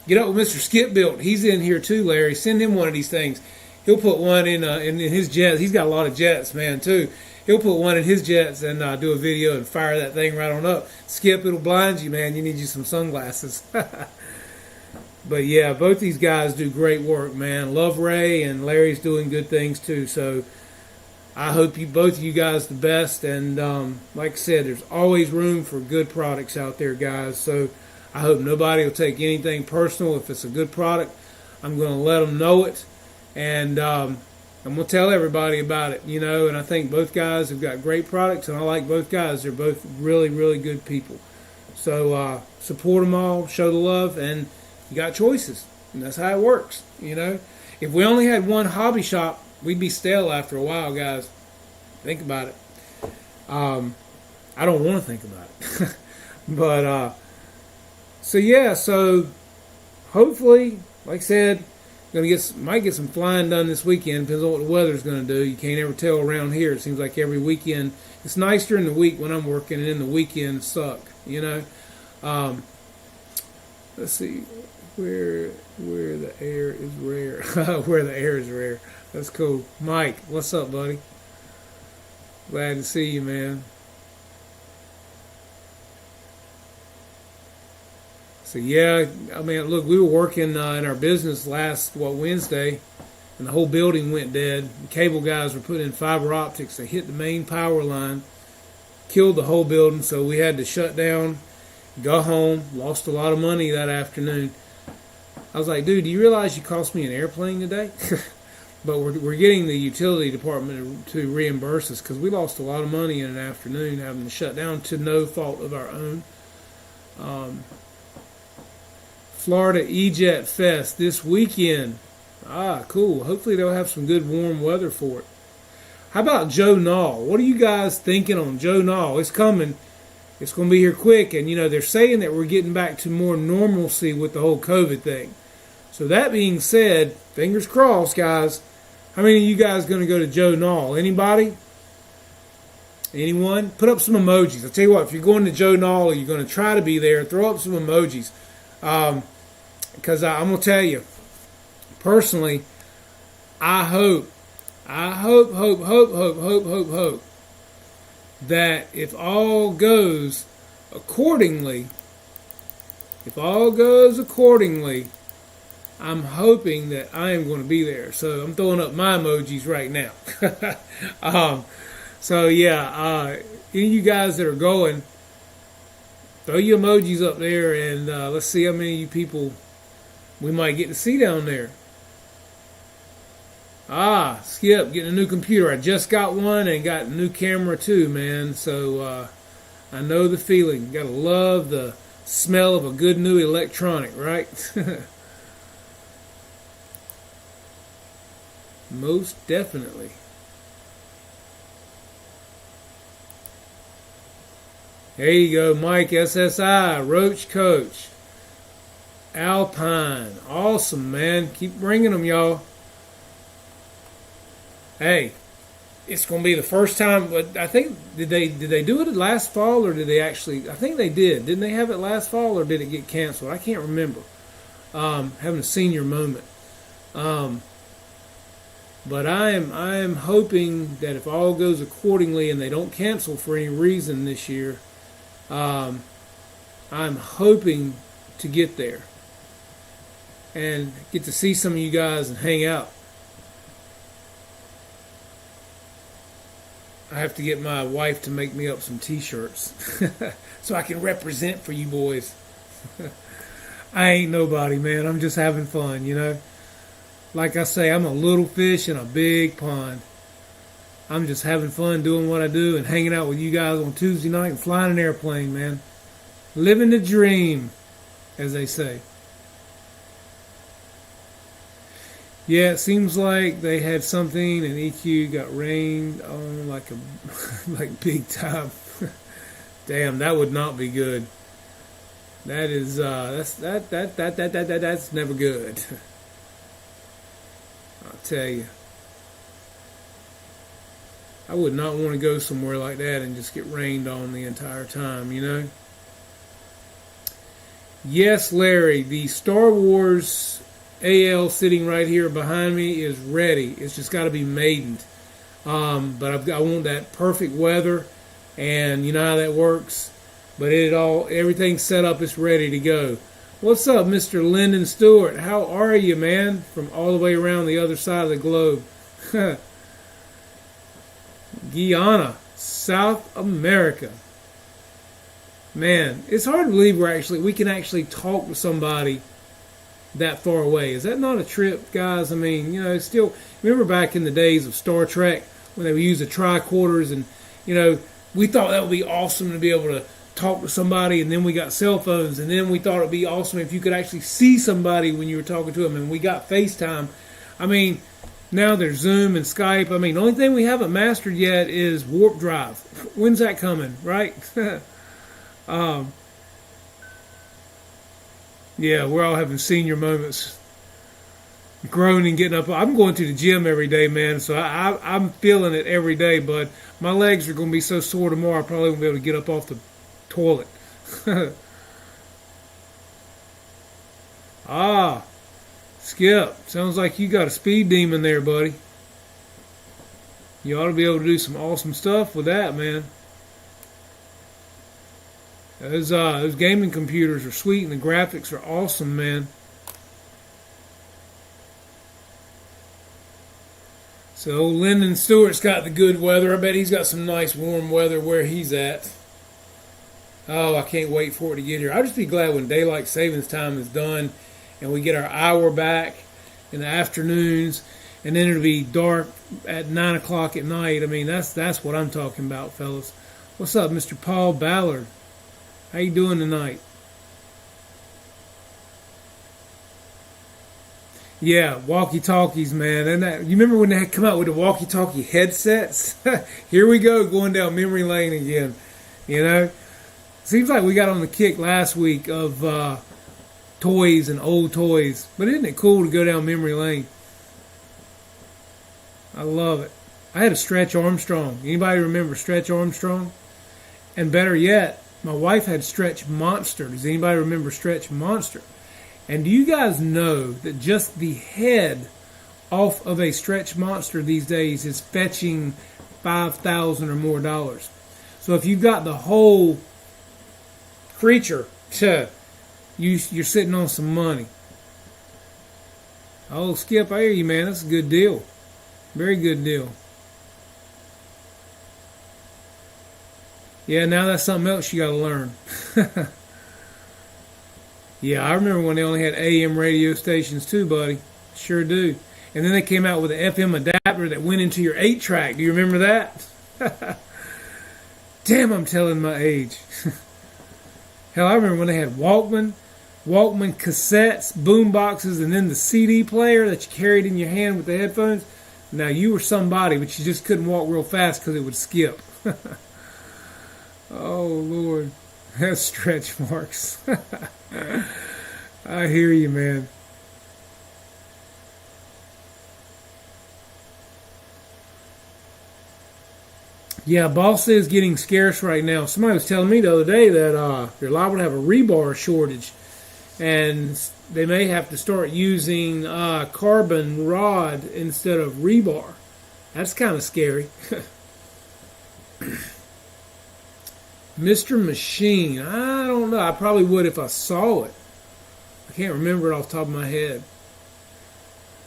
get up with Mr. Skip Built. He's in here too, Larry. Send him one of these things. He'll put one in his jets. He's got a lot of jets, man, too. He'll put one in his jets and do a video and fire that thing right on up. Skip, it'll blind you, man. You need you some sunglasses. But yeah, both these guys do great work, man. Love Ray, and Larry's doing good things too. So I hope both of you guys the best. And like I said, there's always room for good products out there, guys. So I hope nobody will take anything personal. If it's a good product, I'm going to let them know it. And I'm going to tell everybody about it, you know. And I think both guys have got great products, and I like both guys. They're both really, really good people. So support them all, show the love, and you got choices. And that's how it works, you know. If we only had one hobby shop, we'd be stale after a while, guys. Think about it. I don't want to think about it. But, so yeah, so hopefully, like I said, might get some flying done this weekend. Depends on what the weather's going to do. You can't ever tell around here. It seems like every weekend. It's nice during the week when I'm working, and then the weekends suck, you know. Let's see where the air is rare. Where the air is rare. That's cool. Mike, what's up, buddy? Glad to see you, man. So yeah, I mean, look, we were working in our business last Wednesday, and the whole building went dead. The cable guys were putting in fiber optics. They hit the main power line, killed the whole building. So we had to shut down, go home. Lost a lot of money that afternoon. I was like, dude, do you realize you cost me an airplane today? But we're getting the utility department to reimburse us because we lost a lot of money in an afternoon having to shut down to no fault of our own. Florida E-Jet Fest this weekend. Cool. Hopefully they'll have some good warm weather for it. How about Joe Nall? What are you guys thinking on Joe Nall? It's coming. It's going to be here quick. And, you know, they're saying that we're getting back to more normalcy with the whole COVID thing. So that being said, fingers crossed, guys. How many of you guys going to go to Joe Nall? Anybody? Anyone? Put up some emojis. I'll tell you what, if you're going to Joe Nall or you're going to try to be there, throw up some emojis. Because I'm going to tell you, personally, I hope that if all goes accordingly, I'm hoping that I am going to be there. So I'm throwing up my emojis right now. So yeah, any of you guys that are going, throw your emojis up there, and let's see how many of you people we might get to see down there. Skip, getting a new computer. I just got one and got a new camera too, man. So I know the feeling. Gotta love the smell of a good new electronic, right? Most definitely. There you go, Mike SSI, Roach Coach, Alpine. Awesome, man. Keep bringing them, y'all. Hey, it's going to be the first time. But I think did they do it last fall, or did they actually? I think they did. Didn't they have it last fall, or did it get canceled? I can't remember. Having a senior moment. But I am hoping that if all goes accordingly and they don't cancel for any reason this year, I'm hoping to get there and get to see some of you guys and hang out. I have to get my wife to make me up some t-shirts so I can represent for you boys. I ain't nobody, man. I'm just having fun, you know. Like I say, I'm a little fish in a big pond. I'm just having fun doing what I do and hanging out with you guys on Tuesday night and flying an airplane, man. Living the dream, as they say. Yeah, it seems like they had something and EQ got rained on like big time. Damn, that would not be good. That is that's never good. I'll tell you. I would not want to go somewhere like that and just get rained on the entire time, you know? Yes, Larry, the Star Wars AL sitting right here behind me is ready. It's just got to be maidened. But I want that perfect weather, and you know how that works. But everything's set up. It's ready to go. What's up, Mr. Lyndon Stewart? How are you, man? From all the way around the other side of the globe. Guyana, South America. Man, it's hard to believe we can actually talk to somebody that far away. Is that not a trip, guys? I mean, you know, still, remember back in the days of Star Trek when they would use the tricorders, and, you know, we thought that would be awesome to be able to talk to somebody, and then we got cell phones, and then we thought it would be awesome if you could actually see somebody when you were talking to them, and we got FaceTime. I mean, now there's Zoom and Skype. I mean, the only thing we haven't mastered yet is Warp Drive. When's that coming, right? Yeah, we're all having senior moments. Groaning, getting up. I'm going to the gym every day, man, so I'm feeling it every day, but my legs are going to be so sore tomorrow I probably won't be able to get up off the toilet. Skip, sounds like you got a speed demon there, buddy. You ought to be able to do some awesome stuff with that, man. Those gaming computers are sweet, and the graphics are awesome, man. So Lyndon Stewart's got the good weather. I bet he's got some nice warm weather where he's at. Oh, I can't wait for it to get here. I'll just be glad when daylight savings time is done and we get our hour back in the afternoons, and then it'll be dark at 9 o'clock at night. I mean, that's what I'm talking about, fellas. What's up, Mr. Paul Ballard? How you doing tonight? Yeah, walkie-talkies, man. And you remember when they had come out with the walkie-talkie headsets? Here we go, going down memory lane again. You know? Seems like we got on the kick last week of toys and old toys. But isn't it cool to go down memory lane? I love it. I had a Stretch Armstrong. Anybody remember Stretch Armstrong? And better yet, my wife had Stretch Monster. Does anybody remember Stretch Monster? And do you guys know that just the head off of a Stretch Monster these days is fetching $5,000 or more dollars? So if you've got the whole creature, you're sitting on some money. Oh, Skip, I hear you, man. That's a good deal. Very good deal. Yeah, now that's something else you got to learn. Yeah, I remember when they only had AM radio stations too, buddy. Sure do. And then they came out with an FM adapter that went into your 8-track. Do you remember that? Damn, I'm telling my age. Hell, I remember when they had Walkman cassettes, boom boxes, and then the CD player that you carried in your hand with the headphones. Now, you were somebody, but you just couldn't walk real fast because it would skip. Oh, Lord. That's stretch marks. I hear you, man. Yeah, balsa is getting scarce right now. Somebody was telling me the other day that they're liable to have a rebar shortage, and they may have to start using carbon rod instead of rebar. That's kind of scary. Mr. Machine. I don't know. I probably would if I saw it. I can't remember it off the top of my head.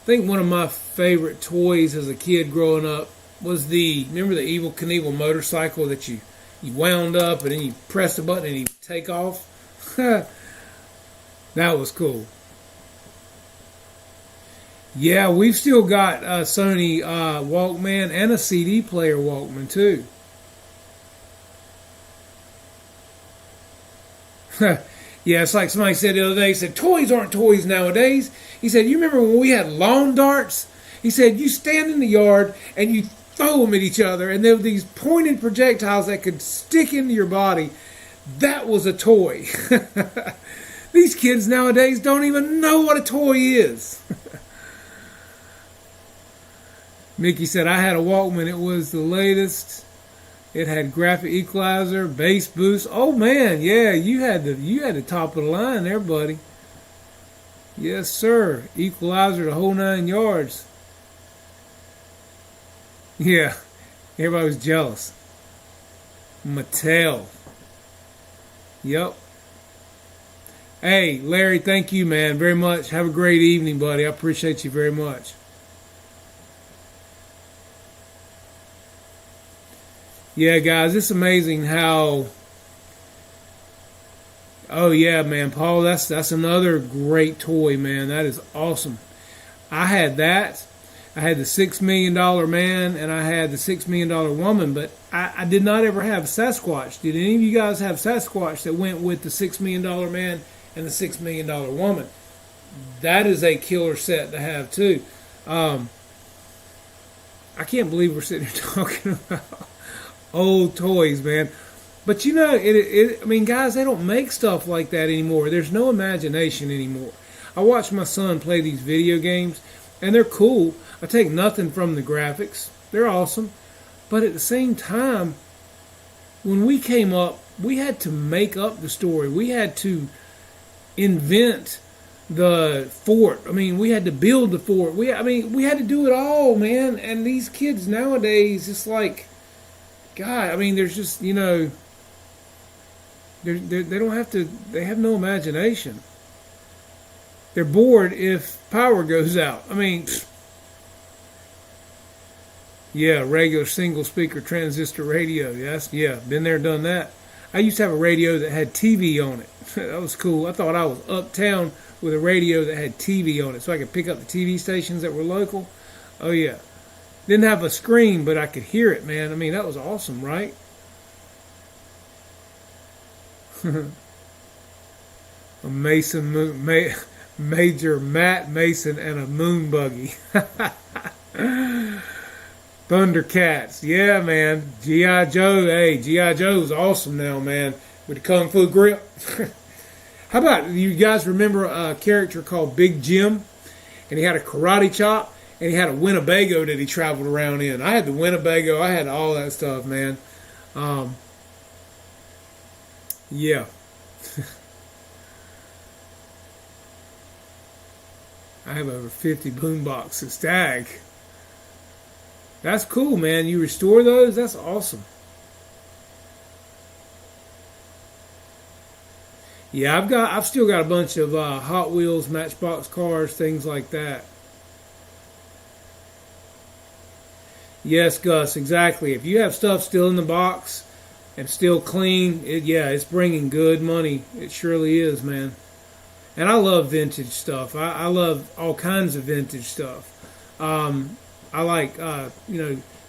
I think one of my favorite toys as a kid growing up was remember the Evel Knievel motorcycle that you wound up and then you press the button and you take off? That was cool. Yeah, we've still got a Sony Walkman and a CD player Walkman too. Yeah, it's like somebody said the other day, he said, toys aren't toys nowadays. He said, you remember when we had lawn darts? He said, you stand in the yard and you throw them at each other, and there were these pointed projectiles that could stick into your body. That was a toy. These kids nowadays don't even know what a toy is. Mickey said, I had a Walkman. It was the latest. It had graphic equalizer, bass boost. Oh man, yeah, you had the top of the line there, buddy. Yes, sir. Equalizer, the whole 9 yards. Yeah, everybody was jealous. Mattel. Yep. Hey, Larry, thank you, man, very much. Have a great evening, buddy. I appreciate you very much. Yeah, guys, it's amazing how. Oh yeah, man, Paul, that's another great toy, man. That is awesome. I had that. I had the $6 million man, and I had the $6 million woman, but I did not ever have Sasquatch. Did any of you guys have Sasquatch that went with the $6 million man and the $6 million woman? That is a killer set to have too. I can't believe we're sitting here talking about old toys, man. But you know, I mean, guys, they don't make stuff like that anymore. There's no imagination anymore. I watch my son play these video games, and they're cool. I take nothing from the graphics. They're awesome. But at the same time, when we came up, we had to make up the story. We had to invent the fort. I mean, we had to build the fort. We had to do it all, man. And these kids nowadays, it's like, God, I mean, there's just, you know, they don't have to, they have no imagination. They're bored if power goes out. I mean, yeah, regular single speaker transistor radio. Yes, yeah, been there, done that. I used to have a radio that had TV on it. That was cool. I thought I was uptown with a radio that had TV on it, so I could pick up the TV stations that were local. Oh yeah, didn't have a screen, but I could hear it, man. I mean, that was awesome, right? A Major Matt Mason and a moon buggy. Thundercats. Yeah, man. G.I. Joe. Hey, G.I. Joe's awesome now, man. With the Kung Fu grip. How about, you guys remember a character called Big Jim? And he had a karate chop, and he had a Winnebago that he traveled around in. I had the Winnebago. I had all that stuff, man. Yeah. I have over 50 boom boxes. Stag. That's cool, man. You restore those? That's awesome. Yeah, I've still got a bunch of Hot Wheels, Matchbox cars, things like that. Yes, Gus, exactly. If you have stuff still in the box, and still clean. Yeah, it's bringing good money. It surely is, man. And I love vintage stuff. I love all kinds of vintage stuff. I like,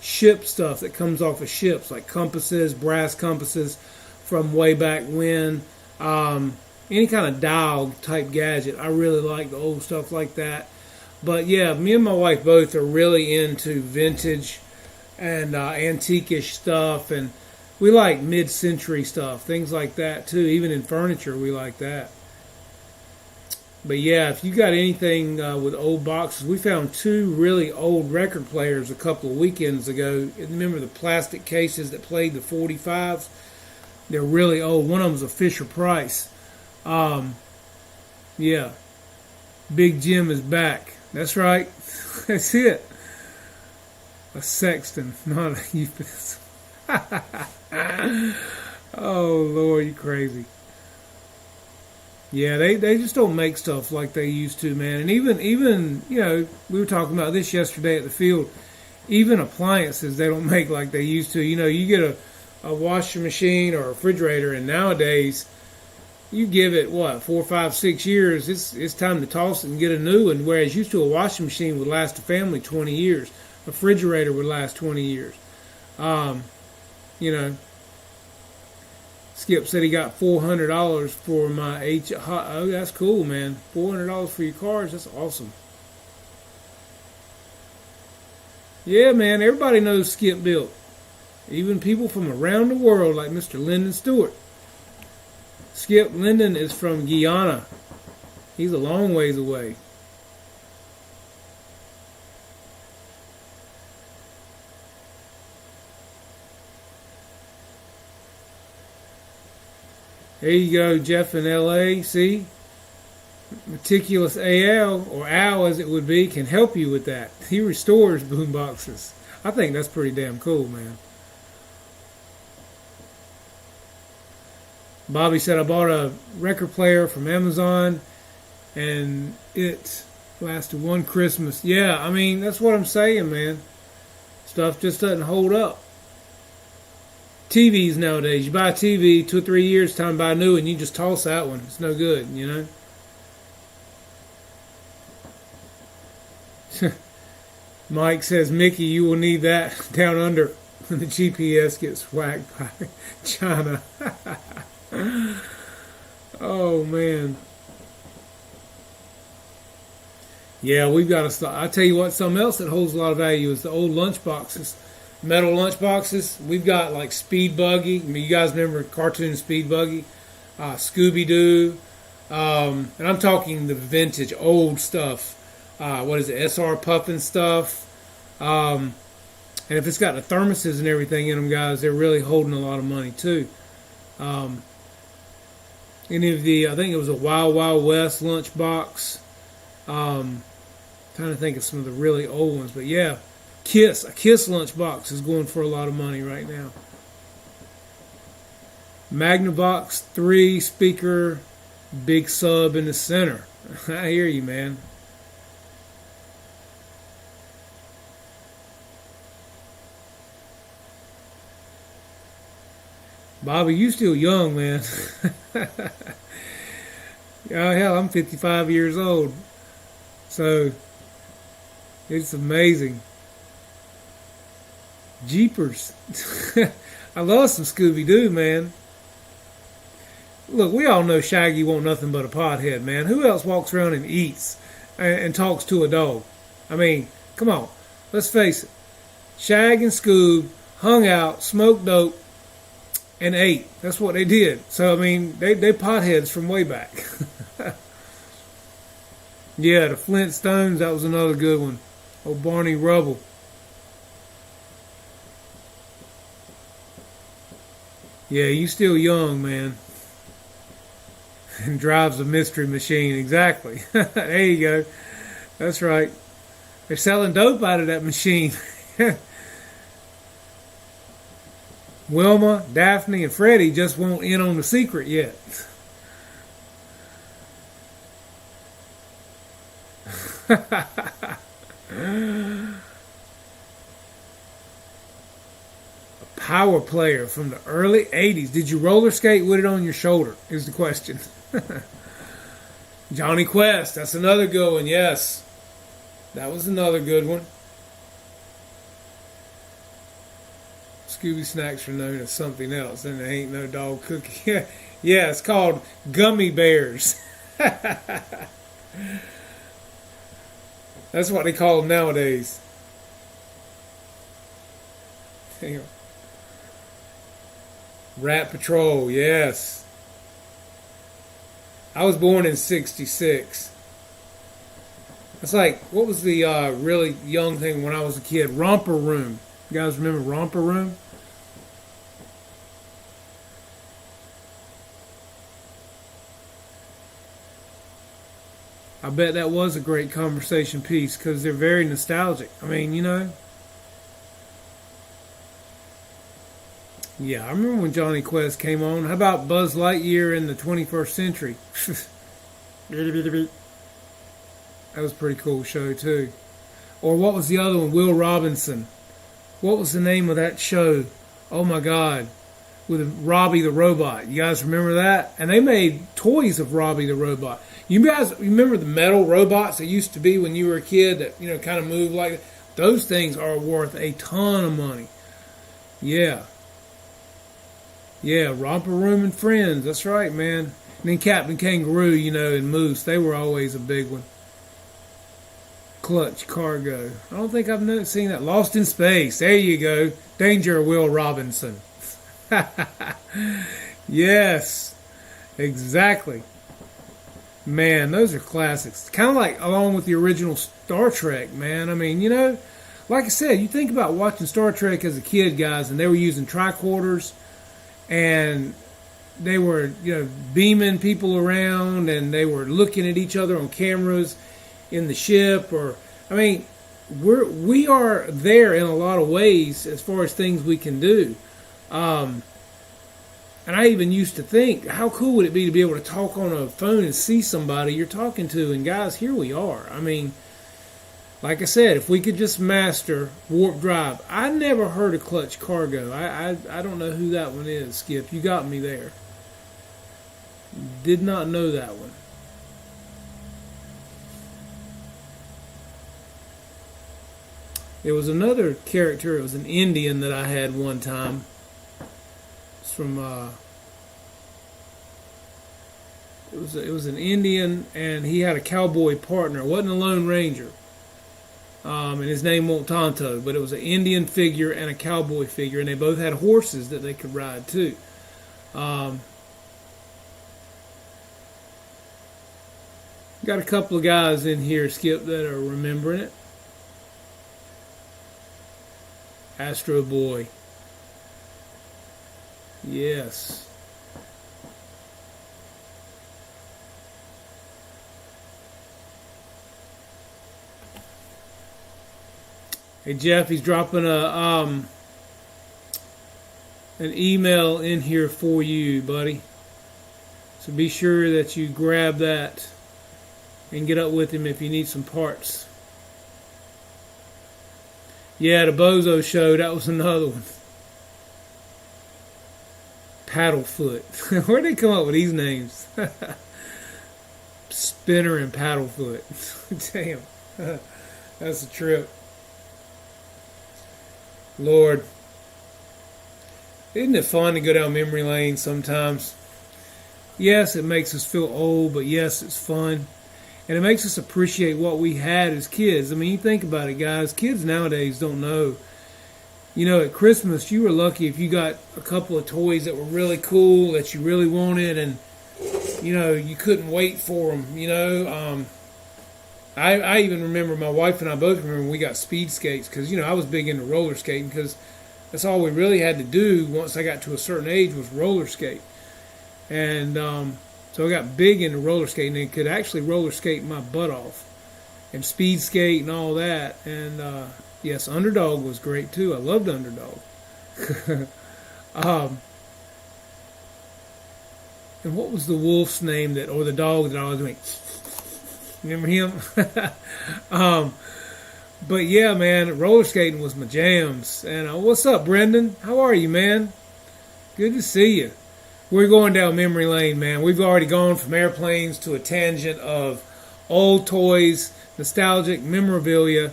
ship stuff that comes off of ships, like compasses, brass compasses from way back when. Any kind of dial type gadget. I really like the old stuff like that. But yeah, me and my wife both are really into vintage and antique-ish stuff, and we like mid-century stuff, things like that too. Even in furniture, we like that. But yeah, if you got anything with old boxes, we found two really old record players a couple of weekends ago. Remember the plastic cases that played the 45s? They're really old. One of them was a Fisher Price. Yeah, Big Jim is back. That's right. That's it. A sexton, not a euphemism. Oh, Lord, you crazy. Yeah, they just don't make stuff like they used to, man. And even we were talking about this yesterday at the field. Even appliances they don't make like they used to. You get a washing machine or a refrigerator, and nowadays you give it what 4, 5, 6 years, it's time to toss it and get a new one. Whereas used to a washing machine would last a family 20 years, a refrigerator would last 20 years. You know, Skip said he got $400 for my Oh, that's cool, man. $400 for your cars, that's awesome. Yeah, man, everybody knows Skip built. Even people from around the world like Mr. Lyndon Stewart. Skip Linden is from Guyana. He's a long ways away. There you go, Jeff in L.A. See? Meticulous AL, or Al as it would be, can help you with that. He restores boom boxes. I think that's pretty damn cool, man. Bobby said, I bought a record player from Amazon, and it lasted one Christmas. Yeah, I mean, that's what I'm saying, man. Stuff just doesn't hold up. TVs nowadays, you buy a TV, 2 or 3 years, time to buy a new one, you just toss that one. It's no good, Mike says, Mickey, you will need that down under when the GPS gets whacked by China. Oh, man. Yeah, we've got to stop. I tell you what, something else that holds a lot of value is the old lunch boxes. Metal lunch boxes. We've got like Speed Buggy. I mean, you guys remember cartoon Speed Buggy? Scooby-Doo. And I'm talking the vintage, old stuff. What is it? SR Puffin stuff. And if it's got the thermoses and everything in them, guys, they're really holding a lot of money, too. Any of the, I think it was a Wild Wild West lunchbox. Trying to think of some of the really old ones, but yeah, a Kiss lunchbox is going for a lot of money right now. Magnavox 3 speaker, big sub in the center. I hear you, man. Bobby, you still young, man. Oh, hell, I'm 55 years old. So, it's amazing. Jeepers. I love some Scooby-Doo, man. Look, we all know Shaggy won't nothing but a pothead, man. Who else walks around and eats and talks to a dog? I mean, come on. Let's face it. Shag and Scoob hung out, smoked dope, and ate. That's what they did. So, I mean, they potheads from way back. Yeah, the Flintstones, that was another good one. Oh, Barney Rubble. Yeah, you still young, man. And drives a mystery machine. Exactly. There you go. That's right. They're selling dope out of that machine. Wilma, Daphne, and Freddie just won't in on the secret yet. A power player from the early 80s. Did you roller skate with it on your shoulder? Is the question. Johnny Quest, that's another good one, yes. That was another good one. Scooby Snacks are known as something else, and it ain't no dog cookie. Yeah, it's called Gummy Bears. That's what they call them nowadays. Damn. Rat Patrol, yes. I was born in '66. It's like, what was the really young thing when I was a kid? Romper Room. You guys remember Romper Room? I bet that was a great conversation piece because they're very nostalgic. I mean, yeah, I remember when Johnny Quest came on. How about Buzz Lightyear in the 21st century? That was a pretty cool show, too. Or what was the other one? Will Robinson. What was the name of that show? Oh, my God. With Robbie the Robot. You guys remember that? And they made toys of Robbie the Robot. You guys remember the metal robots that used to be when you were a kid that, kind of moved like that? Those things are worth a ton of money. Yeah. Yeah, Romper Room and Friends. That's right, man. And then Captain Kangaroo, and Moose. They were always a big one. Clutch Cargo. I don't think I've seen that. Lost in Space. There you go. Danger, Will Robinson. Yes. Exactly. Man, those are classics. Kind of like along with the original Star Trek, man. I mean, like I said, you think about watching Star Trek as a kid, guys, and they were using tricorders, and they were, beaming people around, and they were looking at each other on cameras in the ship, we are there in a lot of ways as far as things we can do. And I even used to think, how cool would it be to be able to talk on a phone and see somebody you're talking to? And guys, here we are. I mean, like I said, if we could just master warp drive. I never heard of Clutch Cargo. I don't know who that one is, Skip. You got me there. Did not know that one. There was another character. It was an Indian that I had one time. It's from it was an Indian, and he had a cowboy partner. It wasn't a Lone Ranger, and his name wasn't Tonto, but it was an Indian figure and a cowboy figure, and they both had horses that they could ride too. Got a couple of guys in here, Skip, that are remembering it. Astro Boy. Yes. Hey Jeff, he's dropping an email in here for you, buddy. So be sure that you grab that and get up with him if you need some parts. Yeah, the Bozo Show, that was another one. Paddlefoot. Where'd they come up with these names? Spinner and Paddlefoot. Damn. That's a trip. Lord. Isn't it fun to go down memory lane sometimes? Yes, it makes us feel old, but yes, it's fun. And it makes us appreciate what we had as kids. I mean, you think about it, guys. Kids nowadays don't know. At Christmas, you were lucky if you got a couple of toys that were really cool, that you really wanted, and, you couldn't wait for them, I even remember, my wife and I both remember when we got speed skates, because, I was big into roller skating, because that's all we really had to do once I got to a certain age was roller skate. And, so I got big into roller skating and could actually roller skate my butt off and speed skate and all that. And yes, Underdog was great too. I loved Underdog. And what was the wolf's name or the dog that I was doing? Remember him? But yeah, man, roller skating was my jams. And what's up, Brendan? How are you, man? Good to see you. We're going down memory lane, man. We've already gone from airplanes to a tangent of old toys, nostalgic memorabilia,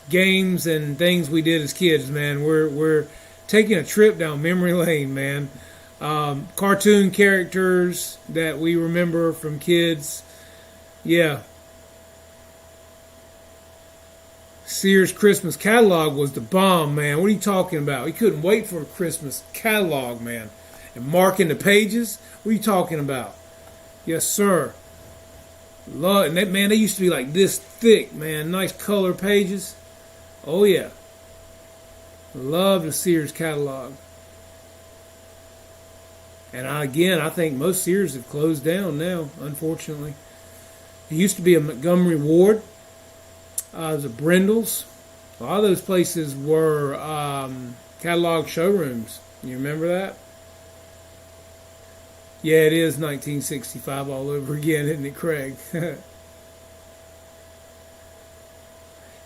games, and things we did as kids, man. We're taking a trip down memory lane, man. Cartoon characters that we remember from kids. Yeah. Sears Christmas catalog was the bomb, man. What are you talking about? We couldn't wait for a Christmas catalog, man. And marking the pages? What are you talking about? Yes, sir. Love, and that, man, they used to be like this thick, man. Nice color pages. Oh, yeah. Love the Sears catalog. And I think most Sears have closed down now, unfortunately. It used to be a Montgomery Ward. There's a Brindle's. A lot of those places were catalog showrooms. You remember that? Yeah, it is 1965 all over again, isn't it, Craig?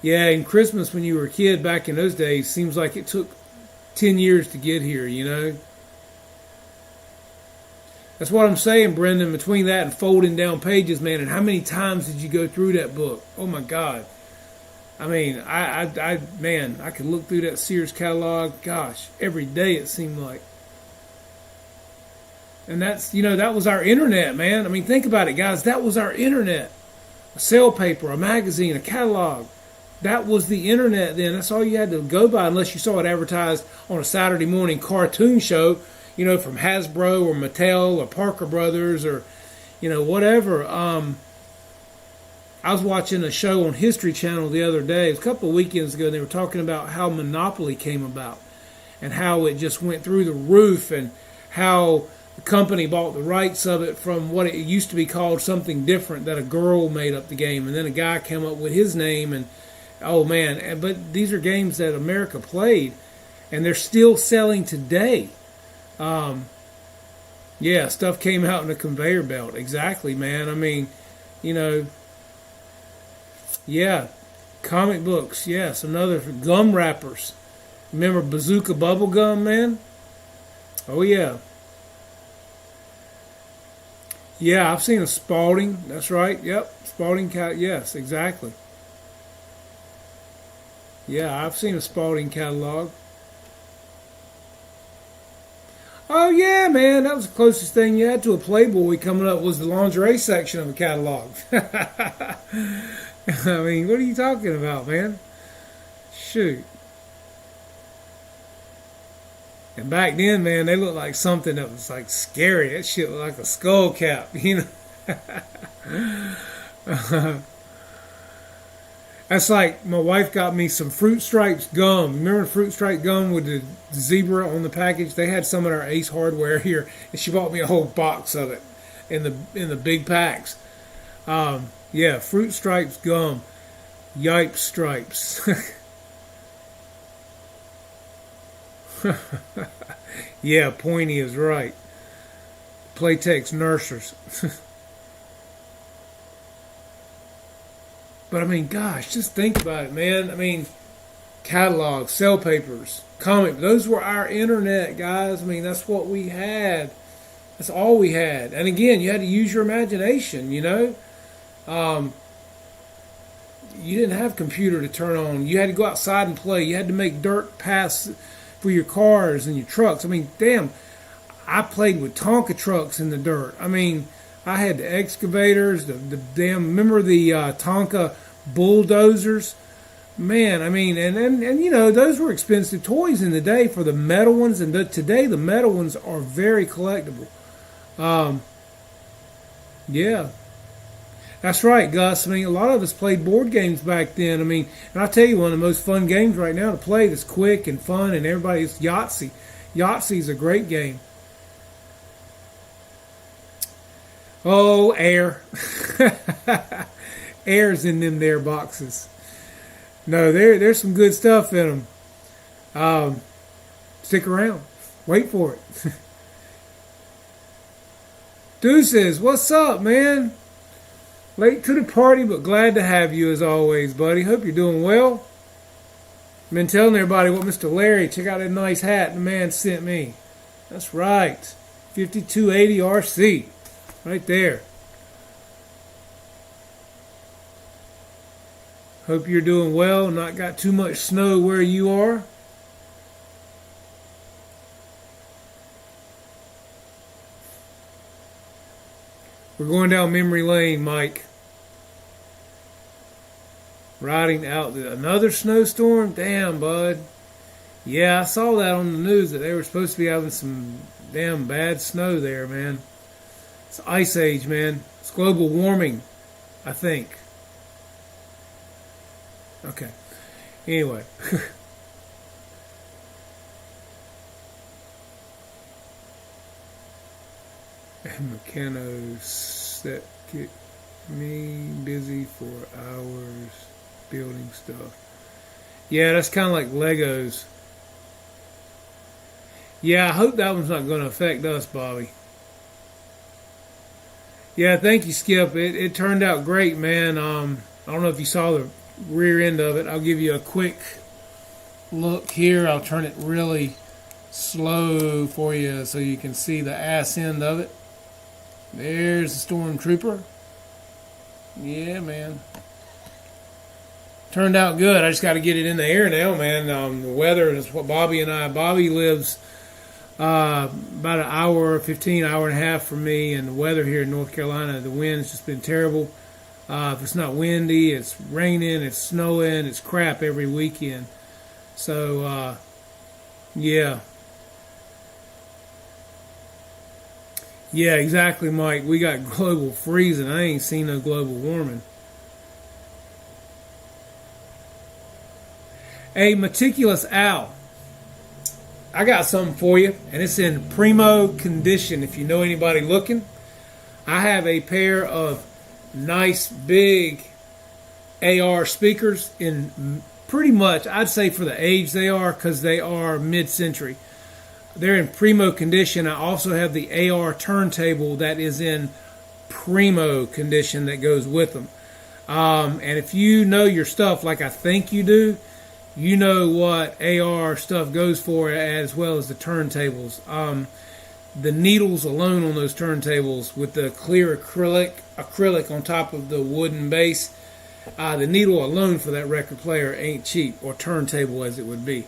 Yeah, and Christmas when you were a kid back in those days seems like it took 10 years to get here, you know? That's what I'm saying, Brendan, between that and folding down pages, man, and how many times did you go through that book? Oh, my God. I mean, man, I could look through that Sears catalog, gosh, every day it seemed like. And that's, that was our internet, man. I mean, think about it, guys. That was our internet. A sale paper, a magazine, a catalog. That was the internet then. That's all you had to go by unless you saw it advertised on a Saturday morning cartoon show, from Hasbro or Mattel or Parker Brothers or, whatever. I was watching a show on History Channel the other day. It was a couple of weekends ago. And they were talking about how Monopoly came about and how it just went through the roof and how the company bought the rights of it from what it used to be called something different, that a girl made up the game. And then a guy came up with his name. And, oh, man. But these are games that America played. And they're still selling today. Yeah, stuff came out in a conveyor belt. Exactly, man. I mean, yeah, comic books, yes. Another gum wrappers. Remember Bazooka bubble gum, man? Oh, yeah. Yeah, I've seen a Spalding. That's right. Yep, Spalding cat. Yes, exactly. Yeah, I've seen a Spalding catalog. Oh, yeah, man. That was the closest thing you had to a Playboy coming up was the lingerie section of a catalog. I mean, what are you talking about, man? Shoot. And back then, man, they looked like something that was like scary. That shit looked like a skull cap, That's like my wife got me some Fruit Stripes gum. Remember Fruit Stripe gum with the zebra on the package? They had some at our Ace Hardware here, and she bought me a whole box of it in the big packs. Yeah, Fruit Stripes gum, Yipe Stripes. Yeah, Pointy is right. Playtex Nursers. But I mean, gosh, just think about it, man. I mean, catalogs, sell papers, those were our internet, guys. I mean, that's what we had. That's all we had. And again, you had to use your imagination, You didn't have a computer to turn on. You had to go outside and play. You had to make dirt paths for your cars and your trucks. I mean, damn, I played with Tonka trucks in the dirt. I mean, I had the excavators, the damn, remember the Tonka bulldozers? Man, I mean, and those were expensive toys in the day for the metal ones, and today the metal ones are very collectible. Yeah. That's right, Gus. I mean, a lot of us played board games back then. I mean, and I'll tell you, one of the most fun games right now to play that's quick and fun and everybody's Yahtzee. Yahtzee's a great game. Oh, air. Air's in them there boxes. No, there's some good stuff in them. Stick around. Wait for it. Deuces, what's up, man? Late to the party, but glad to have you as always, buddy. Hope you're doing well. Been telling everybody what Mr. Larry, check out that nice hat the man sent me. That's right. 5280 RC. Right there. Hope you're doing well. Not got too much snow where you are. We're going down memory lane, Mike. Riding out another snowstorm? Damn, bud. Yeah, I saw that on the news that they were supposed to be having some damn bad snow there, man. It's ice age, man. It's global warming, I think. Okay. Anyway. Mechanos that get me busy for hours building stuff. Yeah, that's kind of like Legos. Yeah, I hope that one's not going to affect us, Bobby. Yeah, thank you, Skip. It turned out great, man. I don't know if you saw the rear end of it. I'll give you a quick look here. I'll turn it really slow for you so you can see the ass end of it. There's the Stormtrooper. Yeah, man. Turned out good. I just got to get it in the air now, man. The weather is what Bobby lives about an hour, 15 and a half from me, and the weather here in North Carolina, the wind's just been terrible. If it's not windy, it's raining, it's snowing, it's crap every weekend. So, yeah. Yeah, exactly, Mike. We got global freezing. I ain't seen no global warming. Hey, Meticulous Al, I got something for you, and it's in primo condition. If you know anybody looking, I have a pair of nice big AR speakers in pretty much, I'd say for the age they are, because they are mid-century. They're in primo condition. I also have the AR turntable that is in primo condition that goes with them. And if you know your stuff like I think you do, you know what AR stuff goes for as well as the turntables. The needles alone on those turntables with the clear acrylic on top of the wooden base, the needle alone for that record player ain't cheap, or turntable as it would be.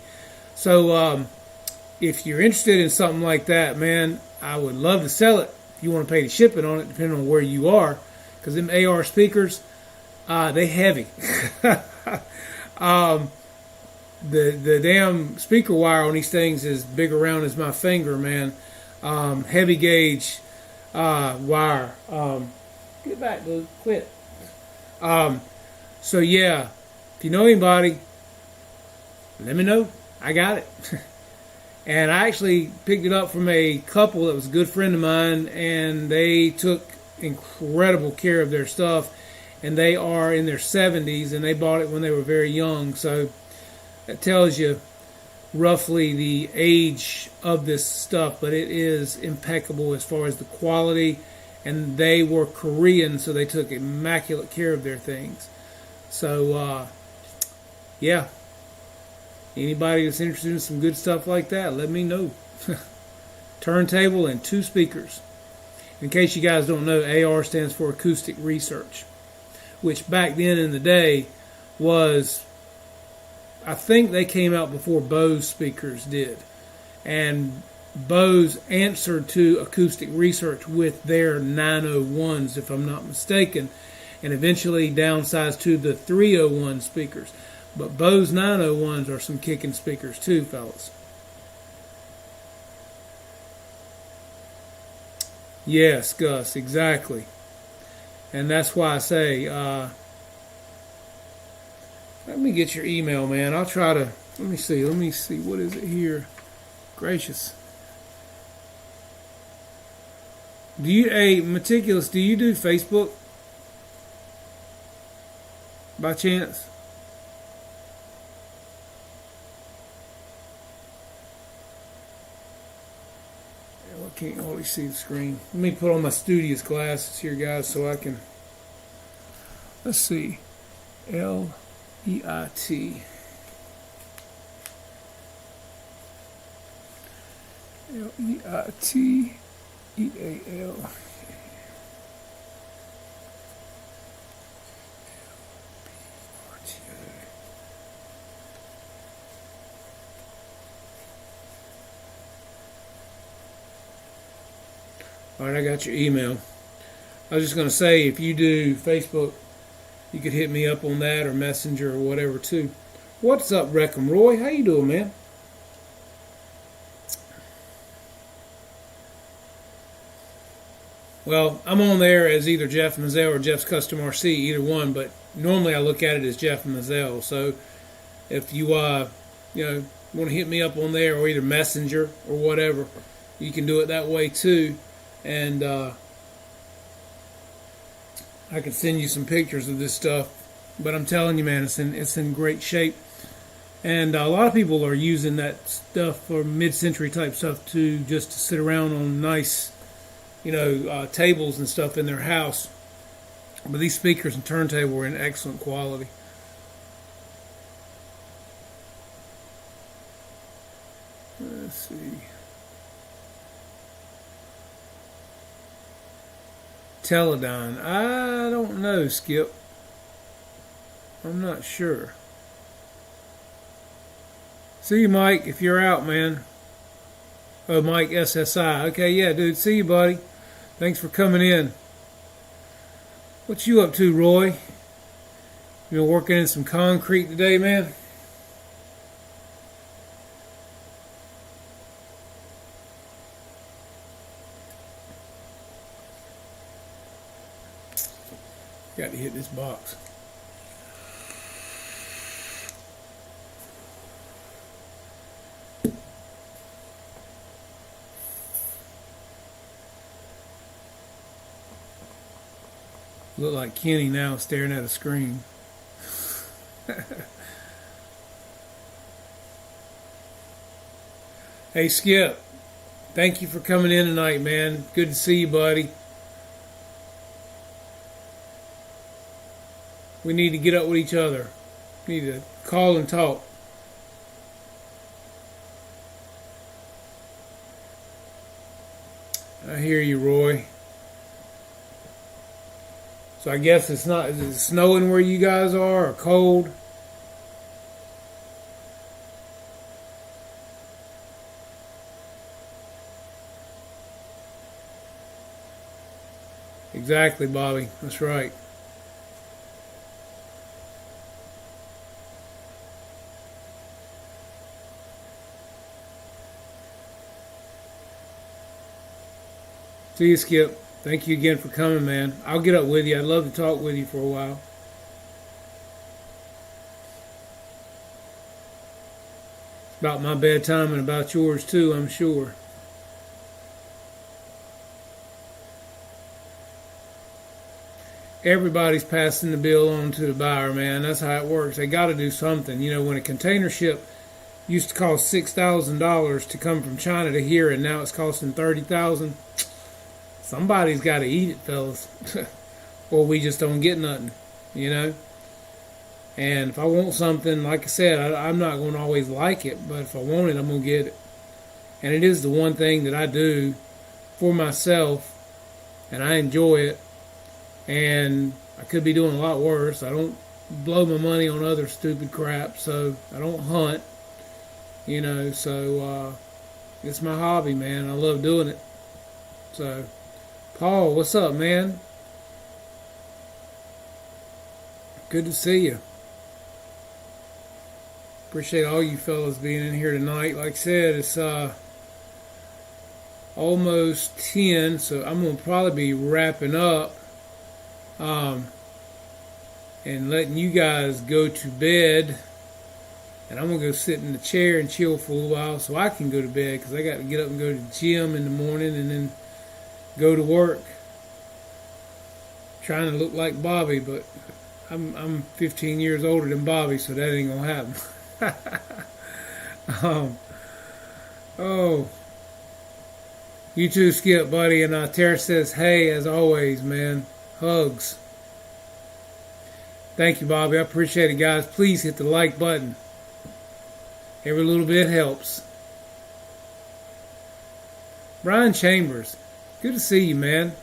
So if you're interested in something like that, man, I would love to sell it. If you want to pay the shipping on it, depending on where you are, because them AR speakers, they heavy. The damn speaker wire on these things is big around as my finger, man. Heavy gauge wire. Get back, dude. Quit. So yeah, if you know anybody, let me know. I got it. And I actually picked it up from a couple that was a good friend of mine, and they took incredible care of their stuff, and they are in their 70s, and they bought it when they were very young. So that tells you roughly the age of this stuff, but it is impeccable as far as the quality, and they were Korean, so they took immaculate care of their things. So, yeah. Anybody that's interested in some good stuff like that, let me know. Turntable and 2 speakers. In case you guys don't know, AR stands for Acoustic Research, which back then in the day was, I think they came out before Bose speakers did. And Bose answered to Acoustic Research with their 901s, if I'm not mistaken, and eventually downsized to the 301 speakers. But Bose 901s are some kicking speakers too, fellas. Yes, Gus, exactly. And that's why I say, let me get your email, man. I'll try to, let me see, what is it here? Gracious. Do you, Meticulous, do you do Facebook? By chance? Can't hardly see the screen. Let me put on my studious glasses here, guys, so I can Let's see. L-E-I-T. Leiteal. All right, I got your email. I was just going to say, if you do Facebook, you could hit me up on that or Messenger or whatever too. What's up, Reckham Roy? How you doing, man? Well, I'm on there as either Jeff Mazzell or Jeff's Custom RC, either one, but normally I look at it as Jeff Mazzell. So if you want to hit me up on there or either Messenger or whatever, you can do it that way too. And I can send you some pictures of this stuff. But I'm telling you, man, it's in great shape. And a lot of people are using that stuff for mid-century type stuff to just to sit around on nice, tables and stuff in their house. But these speakers and turntable were in excellent quality. Let's see. Teledyne. I don't know, Skip. I'm not sure. See you, Mike, if you're out, man. Oh, Mike SSI. Okay, yeah, dude. See you, buddy. Thanks for coming in. What you up to, Roy? You been working in some concrete today, man? Got to hit this box. Look like Kenny now staring at a screen. Hey, Skip. Thank you for coming in tonight, man. Good to see you, buddy. We need to get up with each other. We need to call and talk. I hear you, Roy. So I guess is it snowing where you guys are or cold? Exactly, Bobby. That's right. See you, Skip. Thank you again for coming, man. I'll get up with you. I'd love to talk with you for a while. It's about my bedtime and about yours too, I'm sure. Everybody's passing the bill on to the buyer, man. That's how it works. They got to do something. When a container ship used to cost $6,000 to come from China to here, and now it's costing $30,000. Somebody's got to eat it, fellas, or we just don't get nothing, And if I want something, like I said, I'm not going to always like it, but if I want it, I'm going to get it. And it is the one thing that I do for myself, and I enjoy it. And I could be doing a lot worse. I don't blow my money on other stupid crap, so I don't hunt, so it's my hobby, man. I love doing it. So, Paul, what's up, man? Good to see you. Appreciate all you fellas being in here tonight. Like I said, it's almost 10, so I'm going to probably be wrapping up and letting you guys go to bed. And I'm going to go sit in the chair and chill for a while so I can go to bed, because I got to get up and go to the gym in the morning and then go to work. Trying to look like Bobby, but I'm 15 years older than Bobby, so that ain't going to happen. Oh. You too, Skip, buddy. And Tara says, hey, as always, man. Hugs. Thank you, Bobby. I appreciate it, guys. Please hit the like button. Every little bit helps. Brian Chambers, good to see you, man.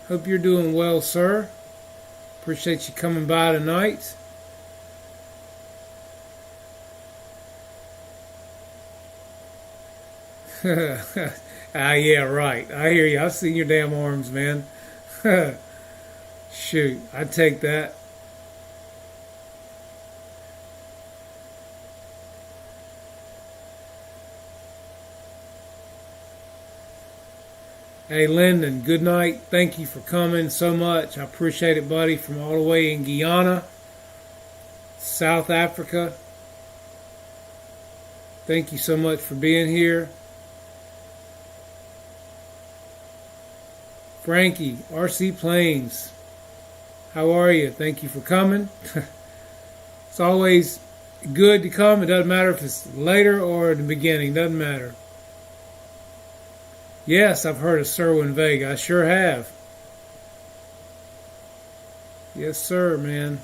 Hope you're doing well, sir. Appreciate you coming by tonight. Yeah, right. I hear you. I've seen your damn arms, man. Shoot, I'd take that. Hey, Lyndon, good night. Thank you for coming so much. I appreciate it, buddy, from all the way in Guyana, South Africa. Thank you so much for being here. Frankie, RC Plains, how are you? Thank you for coming. It's always good to come. It doesn't matter if it's later or at the beginning. Doesn't matter. Yes, I've heard of Cerwin Vega. I sure have. Yes, sir, man.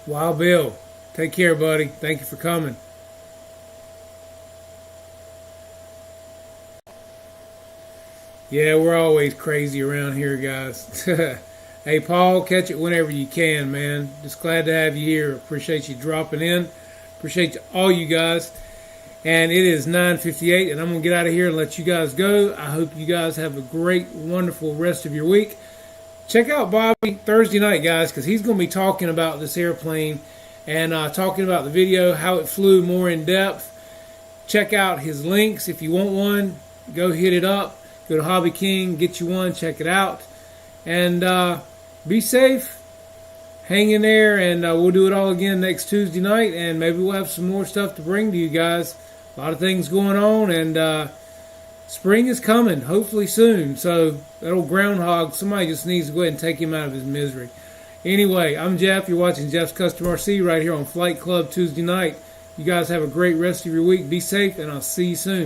Wild Bill, take care, buddy. Thank you for coming. Yeah, we're always crazy around here, guys. Hey, Paul, catch it whenever you can, man. Just glad to have you here. Appreciate you dropping in. Appreciate all you guys. And it is 9:58, and I'm going to get out of here and let you guys go. I hope you guys have a great, wonderful rest of your week. Check out Bobby Thursday night, guys, because he's going to be talking about this airplane and talking about the video, how it flew more in depth. Check out his links. If you want one, go hit it up. Go to Hobby King, get you one, check it out. And be safe. Hang in there, and we'll do it all again next Tuesday night, and maybe we'll have some more stuff to bring to you guys. A lot of things going on, and spring is coming, hopefully soon. So that old groundhog, somebody just needs to go ahead and take him out of his misery. Anyway, I'm Jeff. You're watching Jeff's Custom RC right here on Flight Club Tuesday night. You guys have a great rest of your week. Be safe, and I'll see you soon.